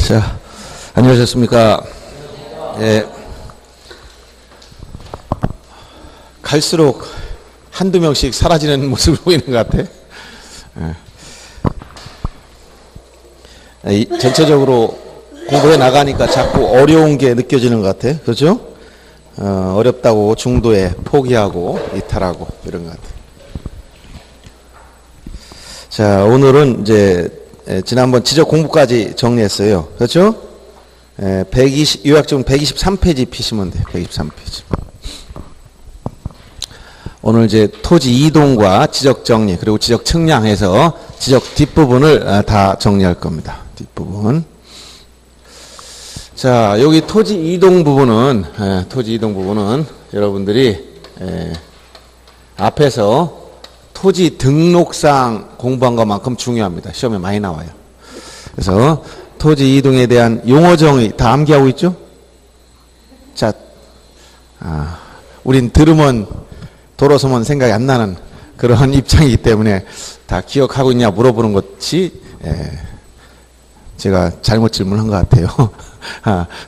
자, 안녕하셨습니까? 예. 갈수록 한두 명씩 사라지는 모습을 보이는 것 같아. 예. 전체적으로 공부해 나가니까 자꾸 어려운 게 느껴지는 것 같아. 그렇죠? 어렵다고 중도에 포기하고 이탈하고 이런 것 같아. 자, 오늘은 이제 지난번 지적 공부까지 정리했어요. 그렇죠? 요약적으로 123페이지 피시면 돼요. 123페이지. 오늘 이제 토지 이동과 지적 정리 그리고 지적 측량해서 지적 뒷부분을 다 정리할 겁니다. 뒷부분. 자, 여기 토지 이동 부분은 여러분들이 앞에서 토지 등록상 공부한 것만큼 중요합니다. 시험에 많이 나와요. 그래서 토지 이동에 대한 용어 정의 다 암기하고 있죠? 자, 우린 들으면 돌아서면 생각이 안 나는 그런 입장이기 때문에 다 기억하고 있냐 물어보는 것이 제가 잘못 질문한 것 같아요.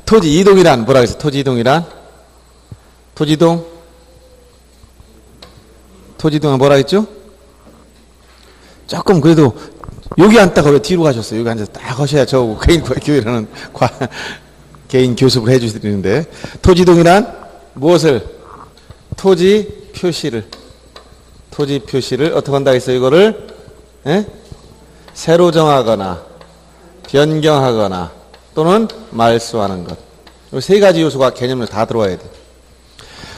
토지 이동이란 뭐라고 했어요? 토지 이동이란? 토지 이동은 뭐라 했죠? 조금 그래도 여기 앉다가 왜 뒤로 가셨어요? 여기 앉아서 딱 하셔야 저 개인 교회라는 개인 교습을 해주시는데, 토지 이동이란 무엇을? 토지 표시를 어떻게 한다 했어요? 이거를 새로 정하거나 변경하거나 또는 말소하는 것. 이 세 가지 요소가 개념으로 다 들어와야 돼.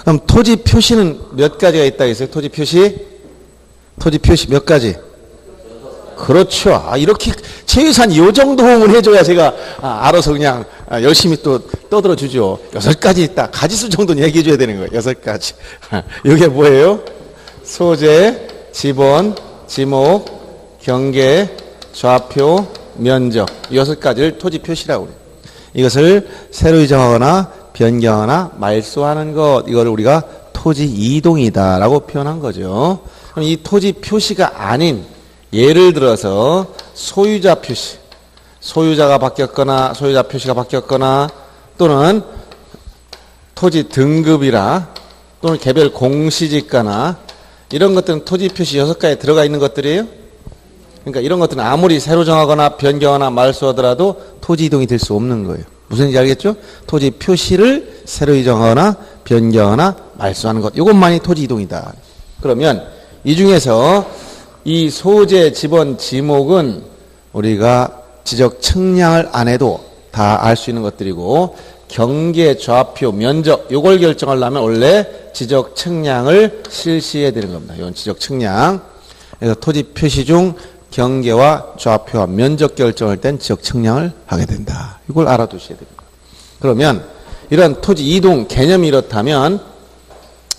그럼 토지 표시는 몇 가지가 있다 했어요? 토지 표시 몇 가지? 그렇죠. 이렇게 최유산 요 정도 호응을 해줘야 제가 알아서 그냥 열심히 또 떠들어 주죠. 6가지 있다. 가지수 정도는 얘기해 줘야 되는 거예요. 6가지. 이게 뭐예요? 소재, 지번, 지목, 경계, 좌표, 면적. 6가지를 토지 표시라고 그래요. 이것을 새로 정하거나 변경하거나 말소하는 것, 이거를 우리가 토지 이동이다라고 표현한 거죠. 그럼 이 토지 표시가 아닌, 예를 들어서 소유자 표시, 소유자가 바뀌었거나 소유자 표시가 바뀌었거나 또는 토지 등급이라 또는 개별 공시지가나 이런 것들은 토지 표시 6가지에 들어가 있는 것들이에요. 그러니까 이런 것들은 아무리 새로 정하거나 변경하거나 말소하더라도 토지 이동이 될 수 없는 거예요. 무슨 얘기인지 알겠죠? 토지 표시를 새로 정하거나 변경하거나 말소하는 것, 이것만이 토지 이동이다. 그러면 이 중에서 이 소재, 지번, 지목은 우리가 지적 측량을 안 해도 다 알 수 있는 것들이고, 경계, 좌표, 면적, 요걸 결정하려면 원래 지적 측량을 실시해야 되는 겁니다. 이건 지적 측량. 그래서 토지 표시 중 경계와 좌표와 면적 결정할 땐 지적 측량을 하게 된다. 이걸 알아두셔야 됩니다. 그러면 이런 토지 이동 개념이 이렇다면,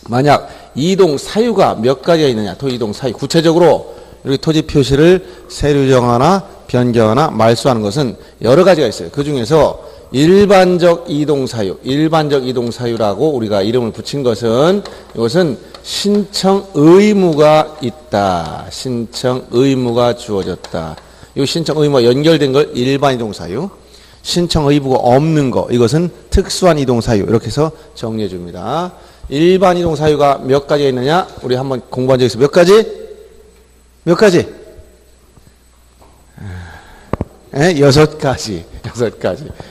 만약 이동 사유가 몇 가지가 있느냐, 토지 이동 사유. 구체적으로 이렇게 토지 표시를 새로 정하거나 변경하거나 말소하는 것은 여러 가지가 있어요. 그 중에서 일반적 이동 사유라고 우리가 이름을 붙인 것은, 이것은 신청 의무가 있다. 신청 의무가 주어졌다. 이 신청 의무가 연결된 걸 일반 이동 사유. 신청 의무가 없는 거, 이것은 특수한 이동 사유. 이렇게 해서 정리해 줍니다. 일반 이동 사유가 몇 가지가 있느냐? 우리 한번 공부한 적 있어요. 몇 가지? 6가지.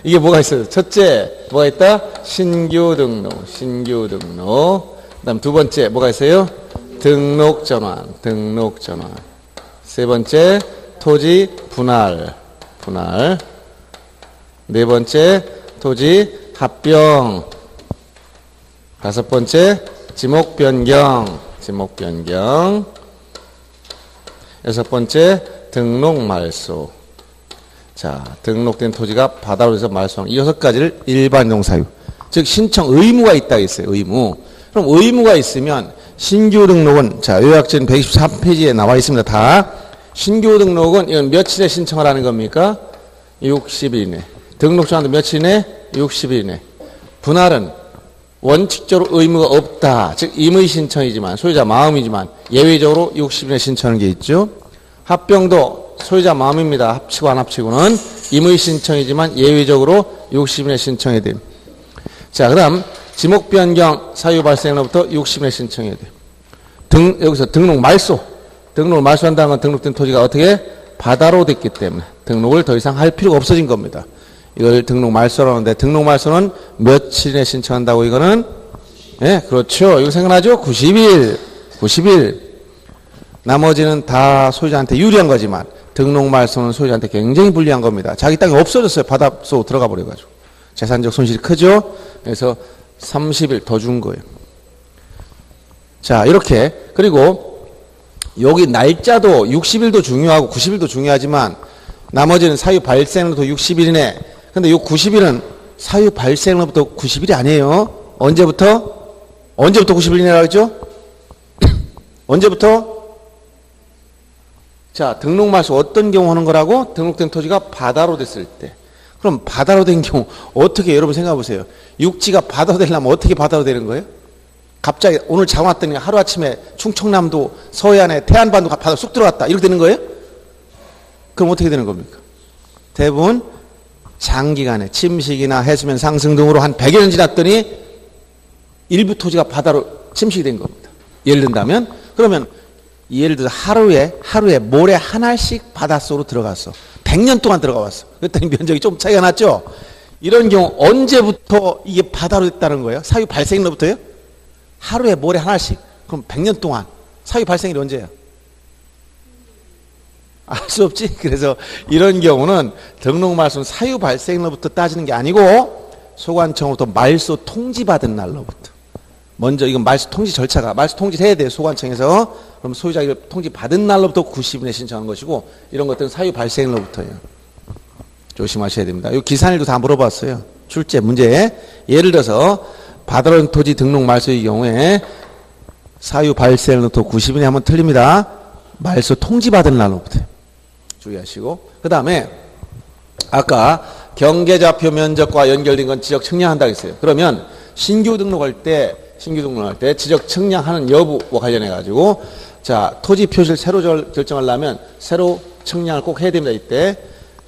이게 뭐가 있어요? 첫째, 뭐가 있다? 신규 등록. 그 다음 두 번째, 뭐가 있어요? 등록 전환. 세 번째, 토지 분할. 네 번째, 토지 합병. 다섯 번째, 지목 변경. 여섯 번째, 등록 말소. 자, 등록된 토지가 바다로 해서 말소하는 이 6가지를 일반 이동 사유. 즉, 신청 의무가 있다 했어요. 의무. 그럼 의무가 있으면 신규 등록은, 자, 요약전 123페이지에 나와 있습니다. 다. 신규 등록은 이건 며칠에 신청을 하는 겁니까? 60일 이내. 등록 전환도 며칠 이내? 60일 이내. 분할은 원칙적으로 의무가 없다. 즉 임의 신청이지만 소유자 마음이지만 예외적으로 60일에 신청하는 게 있죠. 합병도 소유자 마음입니다. 합치고 안 합치고는 임의 신청이지만 예외적으로 60일에 신청해야 돼요. 자, 그 다음 지목 변경 사유 발생으로부터 60일에 신청해야 돼요. 여기서 등록 말소. 등록을 말소한다는 건 등록된 토지가 어떻게 바다로 됐기 때문에 등록을 더 이상 할 필요가 없어진 겁니다. 이걸 등록 말소라고 하는데 등록 말소는 며칠에 신청한다고 이거는 예, 그렇죠. 이거 생각나죠? 90일. 나머지는 다 소유자한테 유리한 거지만 등록 말소는 소유자한테 굉장히 불리한 겁니다. 자기 땅이 없어졌어요. 바닷속 들어가 버려가지고. 재산적 손실이 크죠? 그래서 30일 더 준 거예요. 자, 이렇게. 그리고 여기 날짜도 60일도 중요하고 90일도 중요하지만 나머지는 사유 발생으로부터 60일이네. 근데 이 90일은 사유 발생으로부터 90일이 아니에요. 언제부터 90일이라고 했죠? 언제부터? 자, 등록 말소 어떤 경우 하는 거라고? 등록된 토지가 바다로 됐을 때. 그럼 바다로 된 경우 어떻게 여러분 생각해 보세요. 육지가 바다로 되려면 어떻게 바다로 되는 거예요? 갑자기 오늘 자고 왔더니 하루아침에 충청남도 서해안에 태안반도가 바다로 쑥 들어갔다. 이렇게 되는 거예요? 그럼 어떻게 되는 겁니까? 대부분 장기간에 침식이나 해수면 상승 등으로 한 100여 년 지났더니 일부 토지가 바다로 침식이 된 겁니다. 예를 든다면 그러면 예를 들어서 하루에 모래 한 알씩 바닷속으로 들어갔어. 100년 동안 들어가 왔어. 그랬더니 면적이 좀 차이가 났죠? 이런 경우 언제부터 이게 바다로 됐다는 거예요? 사유 발생일로부터요? 하루에 모래 한 알씩. 그럼 100년 동안. 사유 발생일이 언제예요? 알 수 없지? 그래서 이런 경우는 등록 말소는 사유 발생일로부터 따지는 게 아니고 소관청으로부터 말소 통지받은 날로부터. 먼저 이건 말소 통지 절차가 말소 통지를 해야 돼요. 소관청에서. 그럼 소유자가 이걸 통지받은 날로부터 90일에 신청하는 것이고 이런 것들은 사유 발생일로부터예요. 조심하셔야 됩니다. 이 기산일도 다 물어봤어요. 출제 문제에. 예를 들어서 바다로 토지 등록 말소의 경우에 사유 발생일로부터 90일에 하면 틀립니다. 말소 통지받은 날로부터. 주의하시고. 그 다음에 아까 경계좌표 면적과 연결된 건 지적 측량한다고 했어요. 그러면 신규 등록할 때 지적 측량하는 여부와 관련해 가지고 자, 토지 표시를 새로 결정하려면 새로 측량을 꼭 해야 됩니다. 이때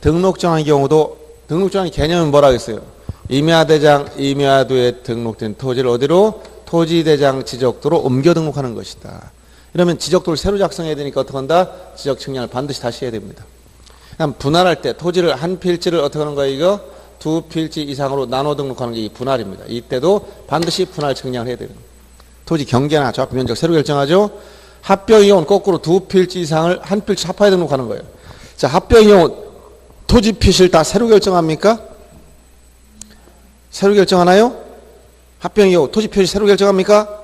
등록정의 경우도 등록정의 개념은 뭐라고 했어요? 임야대장, 임야도에 등록된 토지를 어디로? 토지대장 지적도로 옮겨 등록하는 것이다. 이러면 지적도를 새로 작성해야 되니까 어떻게 한다? 지적 측량을 반드시 다시 해야 됩니다. 그럼 분할할 때 토지를 한 필지를 어떻게 하는 거예요? 이거? 두 필지 이상으로 나눠 등록하는 게 이 분할입니다. 이때도 반드시 분할 측량을 해야 됩니다. 토지 경계나 좌표 면적 새로 결정하죠. 합병의 경우는 거꾸로 두 필지 이상을 한 필지 합하에 등록하는 거예요. 자, 합병의 경우 토지 표시를 다 새로 결정합니까? 새로 결정하나요? 합병의 경우 토지 표시 새로 결정합니까?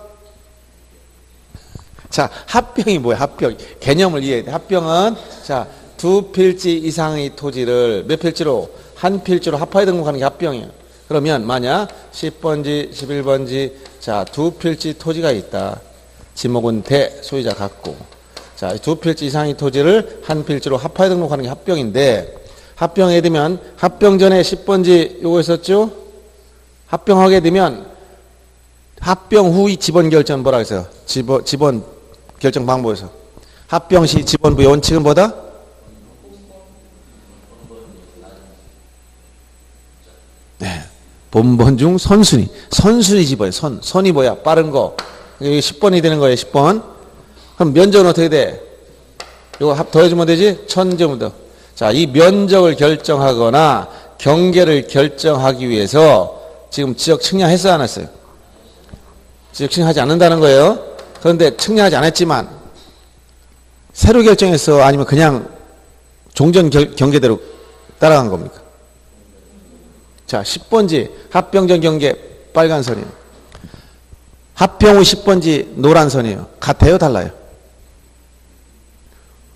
자, 합병이 뭐예요? 합병. 개념을 이해해야 돼. 합병은 자, 두 필지 이상의 토지를 몇 필지로? 한 필지로 합하에 등록하는 게 합병이에요. 그러면 만약 10번지, 11번지 자, 두 필지 토지가 있다. 지목은 대, 소유자 같고 자, 두 필지 이상의 토지를 한 필지로 합하에 등록하는 게 합병인데 합병하게 되면 합병 전에 10번지 요거 있었죠? 합병하게 되면 합병 후의 지번 결정은 뭐라고 했어요? 지번 결정 방법에서 합병 시 지번부의 원칙은 뭐다? 네. 본번 중 선순위. 선순위 집어요. 선이 뭐야? 빠른 거. 여기 10번이 되는 거예요. 10번. 그럼 면적은 어떻게 돼? 이거 더해주면 되지? 1000제곱미터. 자, 이 면적을 결정하거나 경계를 결정하기 위해서 지금 지적 측량했어요? 안 했어요? 지적 측량하지 않는다는 거예요. 그런데 측량하지 않았지만 새로 결정했어? 아니면 그냥 종전 경계대로 따라간 겁니까? 자, 10번지 합병전 경계 빨간 선이에요. 합병 후 10번지 노란 선이에요. 같아요? 달라요?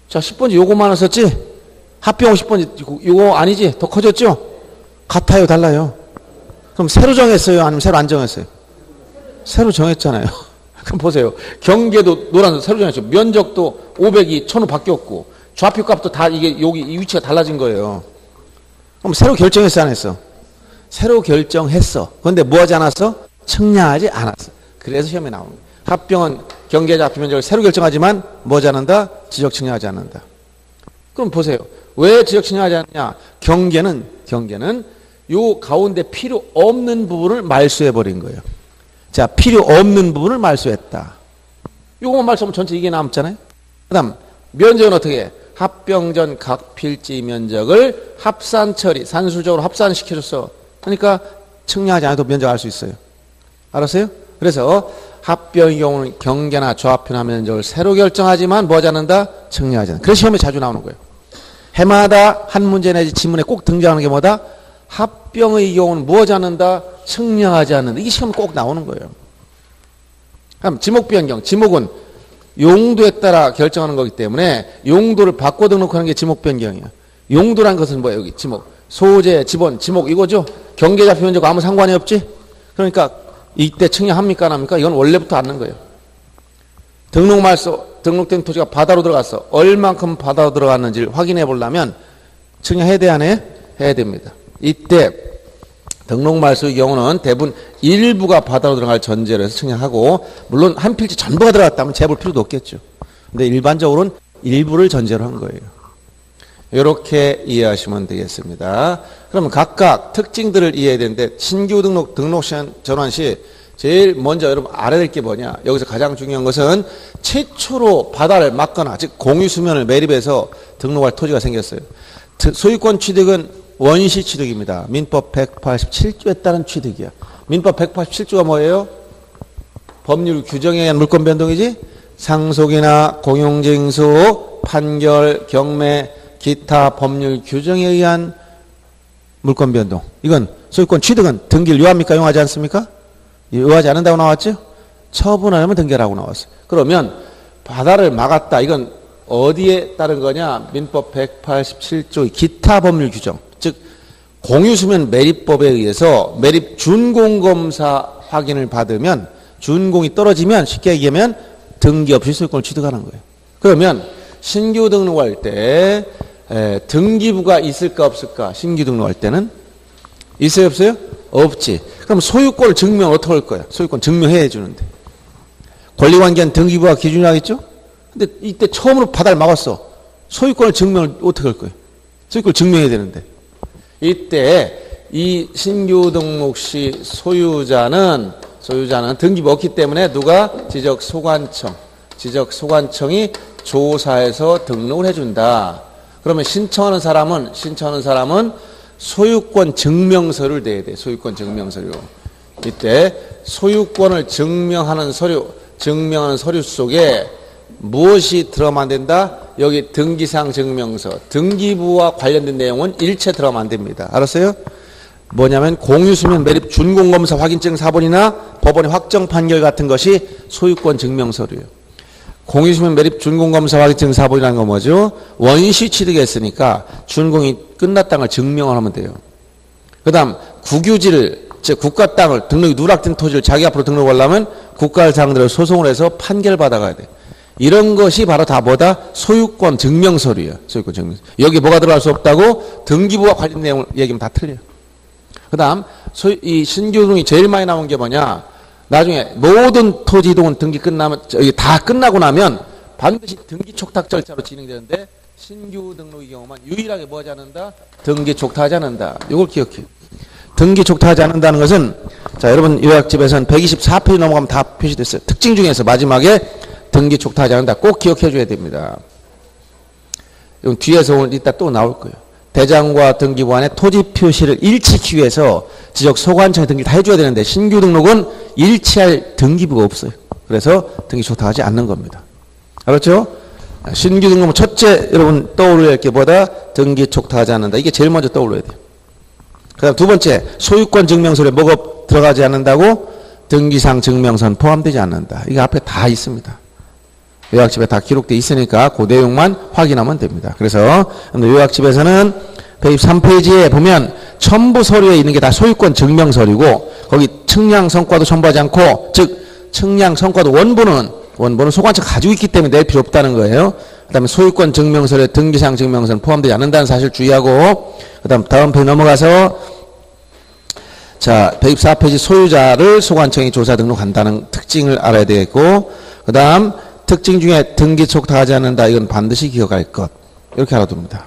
자, 10번지 요거만 썼지? 합병 후 10번지 요거 아니지? 더 커졌죠? 같아요? 달라요? 그럼 새로 정했어요? 아니면 새로 안 정했어요? 새로 정했잖아요. 그럼 보세요. 경계도 노란 선 새로 정했죠. 면적도 500이 1000호 바뀌었고 좌표 값도 다 이게 여기 이 위치가 달라진 거예요. 그럼 새로 결정했어? 안 했어? 새로 결정했어. 그런데 뭐 하지 않았어? 측량하지 않았어. 그래서 시험에 나오는 거예요. 합병은 경계자 합표 면적을 새로 결정하지만 뭐 하지 않는다? 지적 측량하지 않는다. 그럼 보세요. 왜 지적 측량하지 않느냐? 경계는 요 가운데 필요 없는 부분을 말소해 버린 거예요. 자, 필요 없는 부분을 말소했다. 요거만 말소하면 전체 이게 남잖아요. 그다음 면적은 어떻게 해? 합병 전 각 필지 면적을 합산 처리, 산술적으로 합산시켜줬어. 그러니까 측량하지 않아도 면적 알 수 있어요. 알았어요? 그래서 합병의 경우는 경계나 조합변화 면적을 새로 결정하지만 뭐 하지 않는다? 측량하지 않는다. 그래서 시험에 자주 나오는 거예요. 해마다 한 문제 내지 지문에 꼭 등장하는 게 뭐다? 합병의 경우는 뭐 하지 않는다? 측량하지 않는다. 이게 시험에 꼭 나오는 거예요. 그럼 지목 변경. 지목은 용도에 따라 결정하는 거기 때문에 용도를 바꿔 등록하는 게 지목 변경이에요. 용도란 것은 뭐예요? 여기 지목. 소재, 지번, 지목 이거죠? 경계 좌표 면적 아무 상관이 없지? 그러니까 이때 측량합니까 안 합니까? 이건 원래부터 않는 거예요. 등록 말소, 등록된 토지가 바다로 들어갔어. 얼만큼 바다로 들어갔는지를 확인해 보려면 측량해야 돼, 안 해? 해야 됩니다. 이때 등록 말소의 경우는 대부분 일부가 바다로 들어갈 전제로 해서 측량하고, 물론 한 필지 전부가 들어갔다면 재볼 필요도 없겠죠. 근데 일반적으로는 일부를 전제로 한 거예요. 이렇게 이해하시면 되겠습니다. 그러면 각각 특징들을 이해해야 되는데, 신규 등록 시한 전환 시 제일 먼저 여러분 알아야 될 게 뭐냐? 여기서 가장 중요한 것은 최초로 바다를 막거나, 즉 공유 수면을 매립해서 등록할 토지가 생겼어요. 소유권 취득은 원시 취득입니다. 민법 187조에 따른 취득이야. 민법 187조가 뭐예요? 법률 규정에 의한 물권 변동이지? 상속이나 공용징수, 판결, 경매, 기타 법률 규정에 의한 물권 변동. 이건 소유권 취득은 등기를 요합니까? 용하지 않습니까? 요하지 않는다고 나왔죠? 처분하면 등기라고 나왔어요. 그러면 바다를 막았다. 이건 어디에 따른 거냐? 민법 187조의 기타 법률 규정. 즉 공유수면 매립법에 의해서 매립 준공검사 확인을 받으면, 준공이 떨어지면 쉽게 얘기하면 등기 없이 소유권을 취득하는 거예요. 그러면 신규 등록할 때 등기부가 있을까 없을까? 신규 등록할 때는 있어요 없어요? 없지. 그럼 소유권을 증명 어떻게 할 거야? 소유권 증명해 주는데 권리관계한 등기부가 기준이 하겠죠? 근데 이때 처음으로 바다를 막았어. 소유권을 증명을 어떻게 할 거예요? 소유권을 증명해야 되는데 이때 이 신규 등록 시 소유자는 등기부 없기 때문에 누가? 지적소관청이 조사해서 등록을 해준다. 그러면 신청하는 사람은 소유권 증명서를 내야 돼. 소유권 증명서류. 이때 소유권을 증명하는 서류 속에 무엇이 들어가면 안 된다? 여기 등기상 증명서, 등기부와 관련된 내용은 일체 들어가면 안 됩니다. 알았어요? 뭐냐면 공유수면 매립 준공검사 확인증 사본이나 법원의 확정 판결 같은 것이 소유권 증명서류예요. 공유수면 매립 준공검사 확인증 사본이라는 건 뭐죠? 원시 취득했으니까 준공이 끝났다는 걸 증명을 하면 돼요. 그 다음 국유지를, 즉 국가 땅을, 등록이 누락된 토지를 자기 앞으로 등록하려면 국가를 상대로 소송을 해서 판결 받아가야 돼. 이런 것이 바로 다 뭐다? 소유권 증명서류예요. 소유권 증명서. 여기 뭐가 들어갈 수 없다고? 등기부와 관련 내용을 얘기하면 다 틀려요. 그 다음 이 신규 등록이 제일 많이 나온 게 뭐냐? 나중에 모든 토지 이동은 등기 끝나면, 다 끝나고 나면 반드시 등기 촉탁 절차로 진행되는데, 신규 등록의 경우만 유일하게 뭐 하지 않는다? 등기 촉탁하지 않는다. 이걸 기억해요. 등기 촉탁하지 않는다는 것은, 자, 여러분 요약집에서는 124페이지 넘어가면 다 표시됐어요. 특징 중에서 마지막에 등기 촉탁하지 않는다. 꼭 기억해 줘야 됩니다. 이건 뒤에서 오늘 이따 또 나올 거예요. 대장과 등기부 안에 토지 표시를 일치하기 위해서 지적 소관청에 등기를 다 해줘야 되는데, 신규 등록은 일치할 등기부가 없어요. 그래서 등기 촉탁하지 않는 겁니다. 알았죠? 신규 등록은 첫째 여러분 떠올려야 할 게 뭐다? 등기 촉탁하지 않는다. 이게 제일 먼저 떠올려야 돼요. 그 다음 두 번째, 소유권 증명서에 뭐가 들어가지 않는다고? 등기상 증명서는 포함되지 않는다. 이게 앞에 다 있습니다. 요약집에 다 기록되어 있으니까 그 내용만 확인하면 됩니다. 그래서 요약집에서는 123페이지에 보면 첨부 서류에 있는 게 다 소유권 증명 서류고, 거기 측량 성과도 첨부하지 않고, 즉 측량 성과도 원본은 소관청 가지고 있기 때문에 낼 필요 없다는 거예요. 그 다음에 소유권 증명서에 등기상 증명서는 포함되지 않는다는 사실 주의하고, 그 다음 페이지 넘어가서, 자, 124페이지 소유자를 소관청이 조사 등록한다는 특징을 알아야 되겠고, 그 다음 특징 중에 등기 촉탁하지 않는다. 이건 반드시 기억할 것. 이렇게 알아둡니다.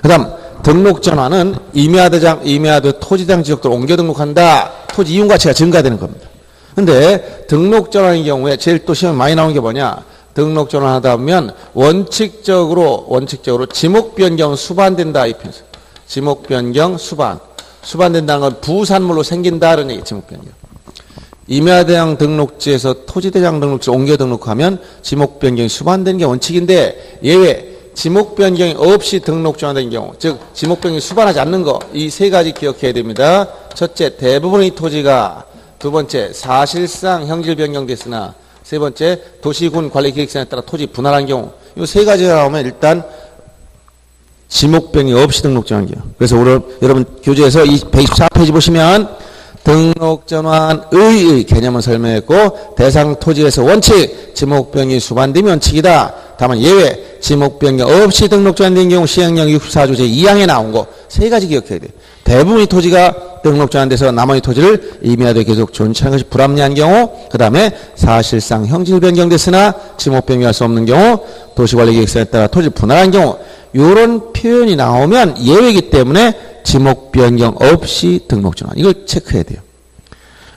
그 다음 등록전환은 임야대장, 임야도 토지대장 지역도로 옮겨 등록한다. 토지 이용가치가 증가되는 겁니다. 근데 등록전환의 경우에 제일 또 시험에 많이 나오는 게 뭐냐? 등록전환하다 보면 원칙적으로 지목변경 수반된다. 이 표현. 지목변경 수반된다는 건 부산물로 생긴다는 얘기. 지목변경. 임야대장 등록지에서 토지대장 등록지 옮겨 등록하면 지목변경이 수반되는 게 원칙인데 예외 지목변경이 없이 등록전환된 경우, 즉 지목변경이 수반하지 않는 거, 이 세 가지 기억해야 됩니다. 첫째, 대부분의 토지가, 두 번째, 사실상 형질 변경됐으나, 세 번째, 도시군 관리계획상에 따라 토지 분할한 경우, 이 세 가지가 나오면 일단 지목변경이 없이 등록전환한 경우. 그래서 오늘 여러분 교재에서 이 124페이지 보시면 등록전환의 개념을 설명했고, 대상 토지에서 원칙, 지목변경이 수반되면 원칙이다. 다만 예외, 지목변경 없이 등록전환된 경우 시행령 64조 제2항에 나온 거 세 가지 기억해야 돼요. 대부분의 토지가 등록전환돼서 나머지 토지를 임야도에 계속 존치하는 것이 불합리한 경우, 그 다음에 사실상 형질 변경됐으나 지목 변경할 수 없는 경우, 도시관리계획서에 따라 토지 분할한 경우, 이런 표현이 나오면 예외이기 때문에 지목 변경 없이 등록전환, 이걸 체크해야 돼요.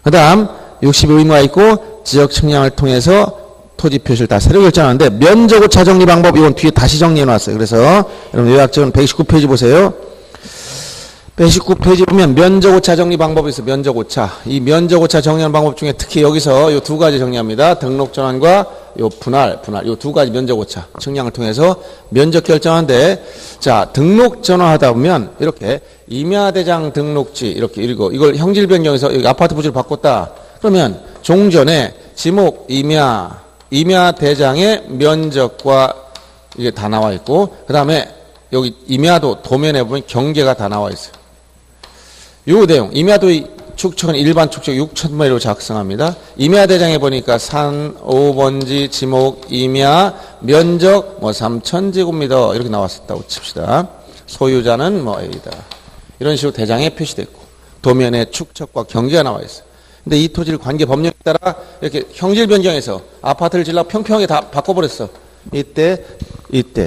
그 다음 60의 의무가 있고 지역 측량을 통해서 토지 표시를 다 새로 결정하는데 면적오차 정리 방법, 이건 뒤에 다시 정리해 놨어요. 그래서 여러분 요약적은 119페이지 보세요. 119페이지 보면 면적오차 정리 방법이 있어요. 면적오차. 이 면적오차 정리하는 방법 중에 특히 여기서 요 두 가지 정리합니다. 등록전환과 요 분할, 요 두 가지 면적오차 측량을 통해서 면적 결정하는데, 자, 등록전환하다 보면 이렇게 임야대장 등록지 이렇게 읽고, 이걸 형질 변경해서 여기 아파트 부지를 바꿨다. 그러면 종전에 지목 임야대장의 면적과 이게 다 나와 있고, 그 다음에 여기 임야도 도면에 보면 경계가 다 나와 있어요. 요 내용, 임야도의 축척은 일반 축척 6,000마리로 작성합니다. 임야대장에 보니까 산, 5번지, 지목, 임야, 면적, 3,000제곱미터 이렇게 나왔었다고 칩시다. 소유자는 A다. 이런 식으로 대장에 표시됐고, 도면에 축척과 경계가 나와 있어요. 근데 이 토지를 관계 법령에 따라 이렇게 형질 변경해서 아파트를 질러 평평하게 다 바꿔버렸어. 이때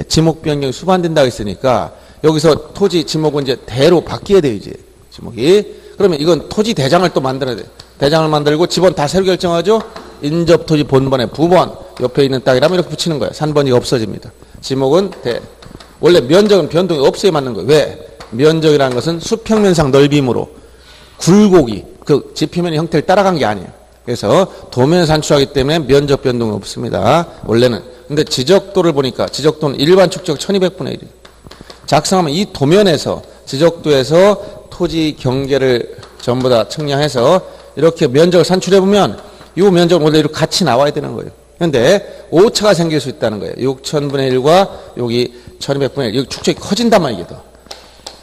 지목 변경이 수반된다고 했으니까 여기서 토지 지목은 이제 대로 바뀌어야 돼요, 이제. 지목이. 그러면 이건 토지 대장을 또 만들어야 돼. 대장을 만들고 지번 다 새로 결정하죠? 인접토지 본번에 부번, 옆에 있는 땅이라면 이렇게 붙이는 거예요. 산번이 없어집니다. 지목은 대. 원래 면적은 변동이 없어야 맞는 거예요. 왜? 면적이라는 것은 수평면상 넓이므로 굴곡이 그 지표면의 형태를 따라간 게 아니에요. 그래서 도면 산출하기 때문에 면적 변동이 없습니다. 원래는. 근데 지적도를 보니까 지적도는 일반 축적 1200분의 1이에요. 작성하면 이 도면에서 지적도에서 토지 경계를 전부 다 측량해서 이렇게 면적을 산출해보면 이 면적은 원래 이렇게 같이 나와야 되는 거예요. 그런데 오차가 생길 수 있다는 거예요. 6000분의 1과 여기 1200분의 1. 여기 축적이 커진단 말이에요.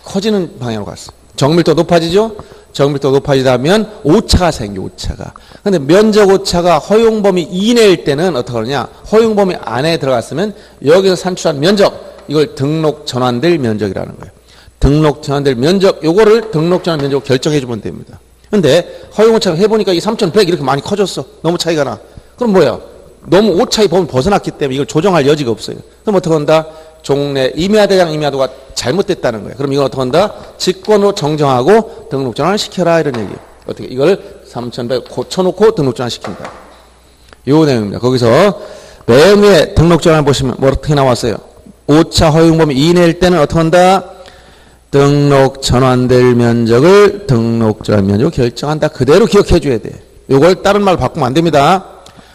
커지는 방향으로 갔어. 정밀도 높아지죠? 정밀도 높아지다면 오차가 생겨, 오차가. 근데 면적 오차가 허용 범위 이내일 때는 어떻게 하느냐? 허용 범위 안에 들어갔으면 여기서 산출한 면적, 이걸 등록 전환될 면적이라는 거예요. 등록 전환될 면적, 요거를 등록 전환 면적으로 결정해 주면 됩니다. 근데 허용 오차가 해보니까 이 3,100 이렇게 많이 커졌어. 너무 차이가 나. 그럼 뭐야? 너무 오차의 범위 벗어났기 때문에 이걸 조정할 여지가 없어요. 그럼 어떻게 한다? 종래 임야대장 임야도가 잘못됐다는 거예요. 그럼 이건 어떻게 한다? 직권으로 정정하고 등록 전환을 시켜라, 이런 얘기예요. 어떻게? 이걸 3,100 고쳐놓고 등록 전환 시킨다. 요 내용입니다. 거기서 맨 위에 등록 전환 보시면 뭐 어떻게 나왔어요? 오차 허용 범위 이내일 때는 어떻게 한다? 등록 전환될 면적을 등록 전환 면적으로 결정한다. 그대로 기억해 줘야 돼. 요걸 다른 말로 바꾸면 안 됩니다.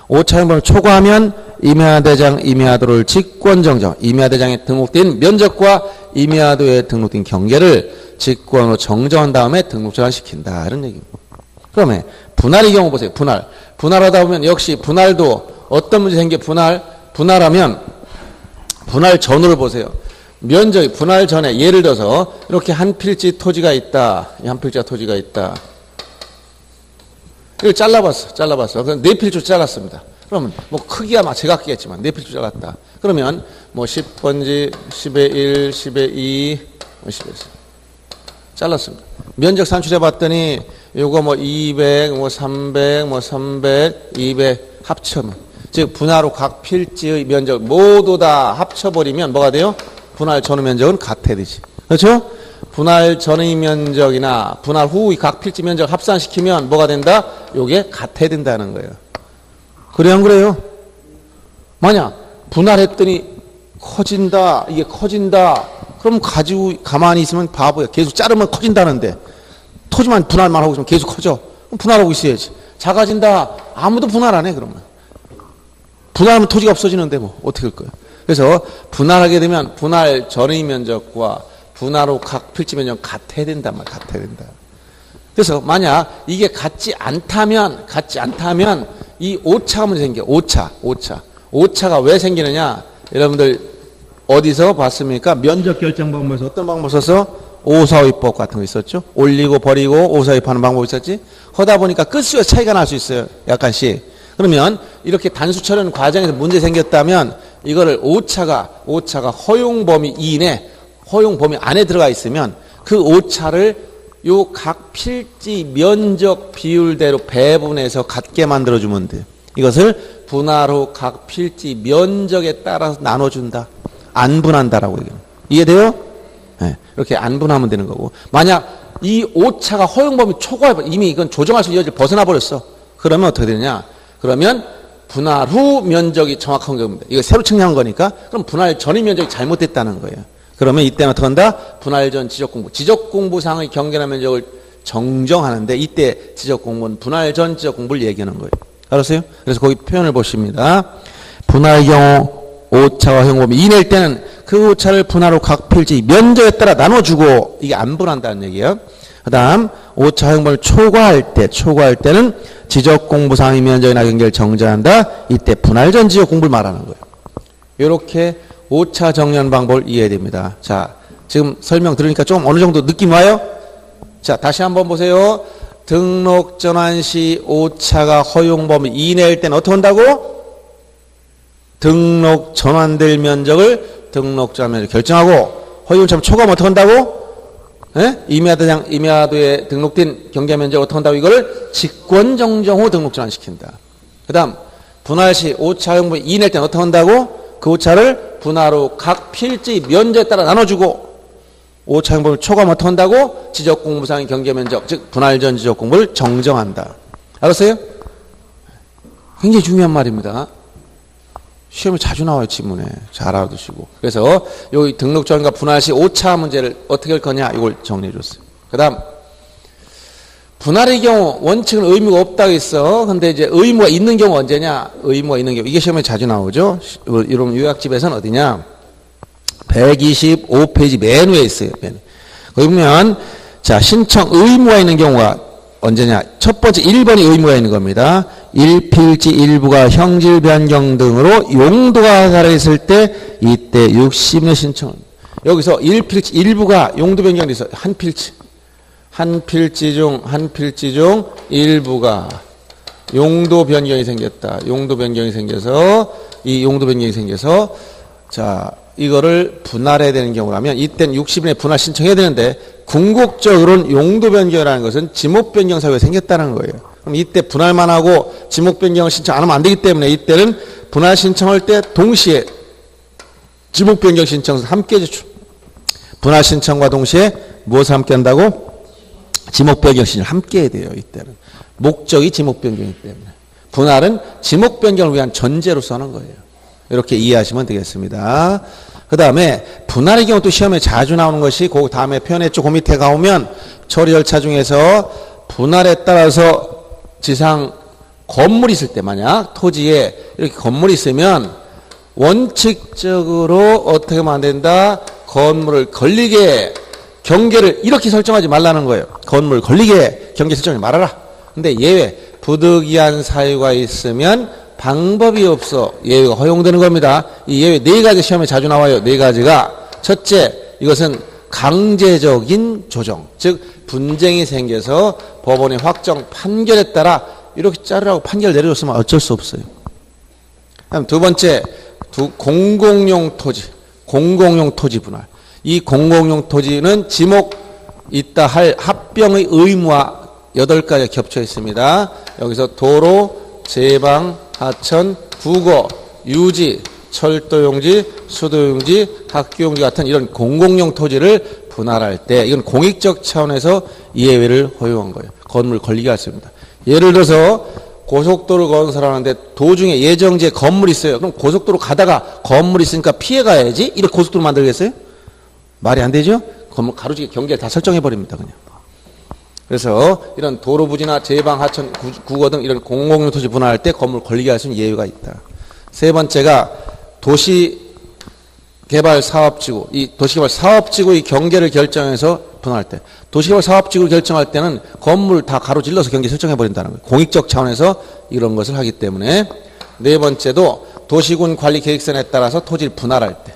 오차 허용 범위 초과하면 임야대장 임야도를 직권 정정, 임야대장에 등록된 면적과 임야도에 등록된 경계를 직권으로 정정한 다음에 등록 전환시킨다, 이런 얘기입니다. 그러면 분할의 경우 보세요. 분할하다 보면 역시 분할도 어떤 문제 생겨? 분할하면 분할 전후를 보세요. 면적이 분할 전에 예를 들어서 이렇게 한 필지 토지가 있다. 한 필지가 토지가 있다. 이걸 잘라봤어. 그럼 네 필지 잘랐습니다. 그러면 뭐 크기야 막 제각기겠지만 네 필지 잘랐다. 그러면 뭐 10번지, 10의 1, 10의 2, 10의 4 잘랐습니다. 면적 산출해 봤더니 요거 뭐 200, 뭐 300, 뭐 300, 200 합쳐면, 즉 분할로 각 필지의 면적 모두 다 합쳐버리면 뭐가 돼요? 분할 전후 면적은 같아야 되지. 그렇죠? 분할 전의 면적이나 분할 후 각 필지 면적 합산시키면 뭐가 된다? 요게 같아야 된다는 거예요. 그래요, 안 그래요? 만약 분할했더니 커진다, 이게 커진다. 그럼 가지고 가만히 있으면 바보야. 계속 자르면 커진다는데 토지만 분할만 하고 있으면 계속 커져. 그럼 분할하고 있어야지. 작아진다. 아무도 분할 안 해, 그러면. 분할하면 토지가 없어지는데 뭐 어떻게 할 거야? 그래서 분할하게 되면 분할 전의 면적과 분할 후 각 필지 면적 같아야 된단 말이야. 같아야 된다. 그래서 만약 이게 같지 않다면 이 오차가 문제 생겨. 오차가 왜 생기느냐? 여러분들 어디서 봤습니까? 면적 결정 방법에서 어떤 방법 써서 5사위법 같은 거 있었죠? 올리고 버리고 5사위법 하는 방법이 있었지? 하다 보니까 끝수에 차이가 날 수 있어요. 약간씩. 그러면 이렇게 단수 처리하는 과정에서 문제 생겼다면 이거를 오차가 허용 범위 이내, 허용 범위 안에 들어가 있으면 그 오차를 요 각 필지 면적 비율대로 배분해서 같게 만들어주면 돼. 이것을 분할 후 각 필지 면적에 따라서 나눠준다. 안 분한다라고 얘기해요. 이해돼요? 네, 이렇게 안 분하면 되는 거고. 만약 이 오차가 허용 범위 초과해, 이미 이건 조정할 수 있는 여지를 벗어나 버렸어. 그러면 어떻게 되느냐? 그러면 분할 후 면적이 정확한 겁니다. 이거 새로 측량한 거니까. 그럼 분할 전의 면적이 잘못됐다는 거예요. 그러면 이때는 어떻게 한다? 분할 전 지적공부상의 경계나 면적을 정정하는데 이때 지적공부는 분할 전 지적공부를 얘기하는 거예요. 알았어요? 그래서 거기 표현을 보십니다. 분할 경우 오차와 허용범위 이낼 때는 그 오차를 분할 후 각 필지 면적에 따라 나눠주고 이게 안 분한다는 얘기예요. 그 다음 오차 허용범위를 초과할 때는 지적공부상의 면적이나 경계를 정정한다. 이때 분할 전 지적공부를 말하는 거예요. 이렇게 오차 정리하는 방법을 이해해야 됩니다. 자, 지금 설명 들으니까 좀 어느 정도 느낌 와요? 자, 다시 한번 보세요. 등록 전환 시 오차가 허용 범위 이내일 때는 어떻게 한다고? 등록 전환될 면적을 등록 전환 면적 결정하고 허용오차 초과하면 어떻게 한다고? 예? 임야도에 등록된 경계 면적을 어떻게 한다고? 이거를 직권 정정 후 등록 전환시킨다. 그 다음 분할 시 오차 허용 범위 이내일 때는 어떻게 한다고? 그 오차를 분할 후 각 필지 면적에 따라 나눠주고 오차 허용 범위 초과하면 어떻게 한다고? 지적공부상의 경계 면적, 즉 분할 전 지적공부를 정정한다. 알았어요? 굉장히 중요한 말입니다. 시험에 자주 나와요, 지문에. 잘 알아두시고. 그래서 여기 등록 전과 분할 시 오차 문제를 어떻게 할 거냐, 이걸 정리해 줬어요. 그 다음, 분할의 경우 원칙은 의무가 없다고 했어. 근데 이제 의무가 있는 경우 언제냐? 의무가 있는 경우. 이게 시험에 자주 나오죠? 이런 요약집에서는 어디냐? 125페이지 맨 위에 있어요. 맨. 거기 보면, 자, 신청 의무가 있는 경우가 언제냐? 첫 번째 1번이 의무가 있는 겁니다. 1필지 일부가 형질 변경 등으로 용도가 달해있을 때 이때 60년 신청. 여기서 1필지 일부가 용도 변경이 있어. 한 필지 중 일부가 용도 변경이 생겼다. 용도 변경이 생겨서 자, 이거를 분할해야 되는 경우라면 이때는 60일에 분할 신청해야 되는데 궁극적으로는 용도 변경이라는 것은 지목 변경 사유가 생겼다는 거예요. 그럼 이때 분할만 하고 지목 변경을 신청 안 하면 안 되기 때문에 이때는 분할 신청할 때 동시에 지목 변경 신청을 함께 제출. 분할 신청과 동시에 무엇을 함께 한다고? 지목 변경 신청을 함께 해야 돼요. 이때는. 목적이 지목 변경이기 때문에. 분할은 지목 변경을 위한 전제로 써는 거예요. 이렇게 이해하시면 되겠습니다. 그 다음에 분할의 경우 또 시험에 자주 나오는 것이 그 다음에 표현했죠. 그 밑에 가오면 처리 절차 중에서 분할에 따라서 지상 건물이 있을 때 만약 토지에 이렇게 건물이 있으면 원칙적으로 어떻게 하면 안 된다? 건물을 걸리게 경계를 이렇게 설정하지 말라는 거예요. 건물 걸리게 경계 설정하지 말아라. 근데 예외 부득이한 사유가 있으면 방법이 없어 예외가 허용되는 겁니다. 이 예외 4가지 시험에 자주 나와요. 4가지가 첫째 이것은 강제적인 조정, 즉 분쟁이 생겨서 법원의 확정 판결에 따라 이렇게 자르라고 판결 내려줬으면 어쩔 수 없어요. 그다음 두 번째 공공용 토지 분할. 이 공공용 토지는 지목 있다 할 합병의 의무와 8가지가 겹쳐 있습니다. 여기서 도로, 제방, 하천, 부거, 유지, 철도용지, 수도용지, 학교용지 같은 이런 공공용 토지를 분할할 때 이건 공익적 차원에서 예외를 허용한 거예요. 건물 걸리게 할 수 있습니다. 예를 들어서 고속도로 건설하는데 도중에 예정지에 건물이 있어요. 그럼 고속도로 가다가 건물이 있으니까 피해 가야지. 이렇게 고속도로 만들겠어요? 말이 안 되죠? 건물 가로지게 경계를 다 설정해 버립니다. 그냥. 그래서 이런 도로 부지나 제방, 하천, 국어 등 이런 공공용 토지 분할할 때 건물 걸리게 할 수 있는 예외가 있다. 세 번째가 도시개발 사업지구, 이 도시개발 사업지구의 경계를 결정해서 분할할 때, 도시개발 사업지구를 결정할 때는 건물 다 가로질러서 경계 설정해 버린다는 거예요. 공익적 차원에서 이런 것을 하기 때문에. 네 번째도 도시군 관리 계획선에 따라서 토지를 분할할 때,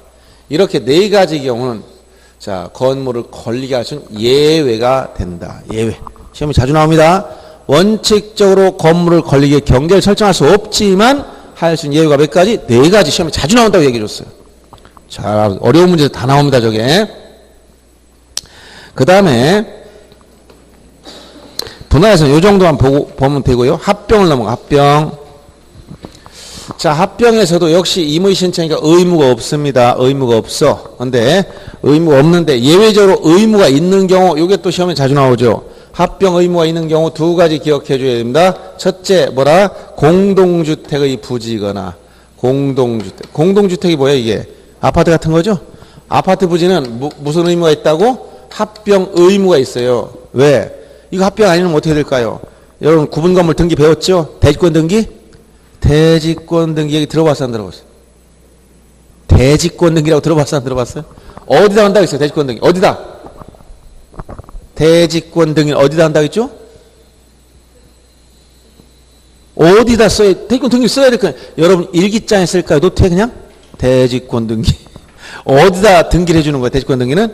이렇게 네 가지 경우는 자, 건물을 걸리게 할 수 있는 예외가 된다. 예외. 시험이 자주 나옵니다. 원칙적으로 건물을 걸리게 경계를 설정할 수 없지만 할 수 있는 예외가 몇 가지? 네 가지. 시험이 자주 나온다고 얘기해 줬어요. 자, 어려운 문제 다 나옵니다, 저게. 그 다음에 분할에서는 요 정도만 보면 되고요. 합병을 넘어가. 합병. 자, 합병에서도 역시 임의 신청이니까 의무가 없습니다. 의무가 없어. 근데 의무가 없는데 예외적으로 의무가 있는 경우, 요게 또 시험에 자주 나오죠. 합병 의무가 있는 경우 두 가지 기억해 줘야 됩니다. 첫째, 뭐라? 공동주택의 부지거나, 공동주택. 공동주택이 뭐야, 이게? 아파트 같은 거죠? 아파트 부지는 무슨 의무가 있다고? 합병 의무가 있어요. 왜? 이거 합병 아니면 어떻게 될까요? 여러분, 구분건물 등기 배웠죠? 대지권 등기? 대지권 등기 얘기 들어봤어, 안 들어봤어? 대지권 등기라고 들어봤어, 안 들어봤어요? 어디다 한다고 했어요, 대지권 등기? 어디다? 대지권 등기는 어디다 한다고 했죠? 어디다 써야, 대지권 등기 써야 될 거예요. 여러분, 일기장에 쓸까요? 노트에 그냥? 대지권 등기. 어디다 등기를 해주는 거예요, 대지권 등기는?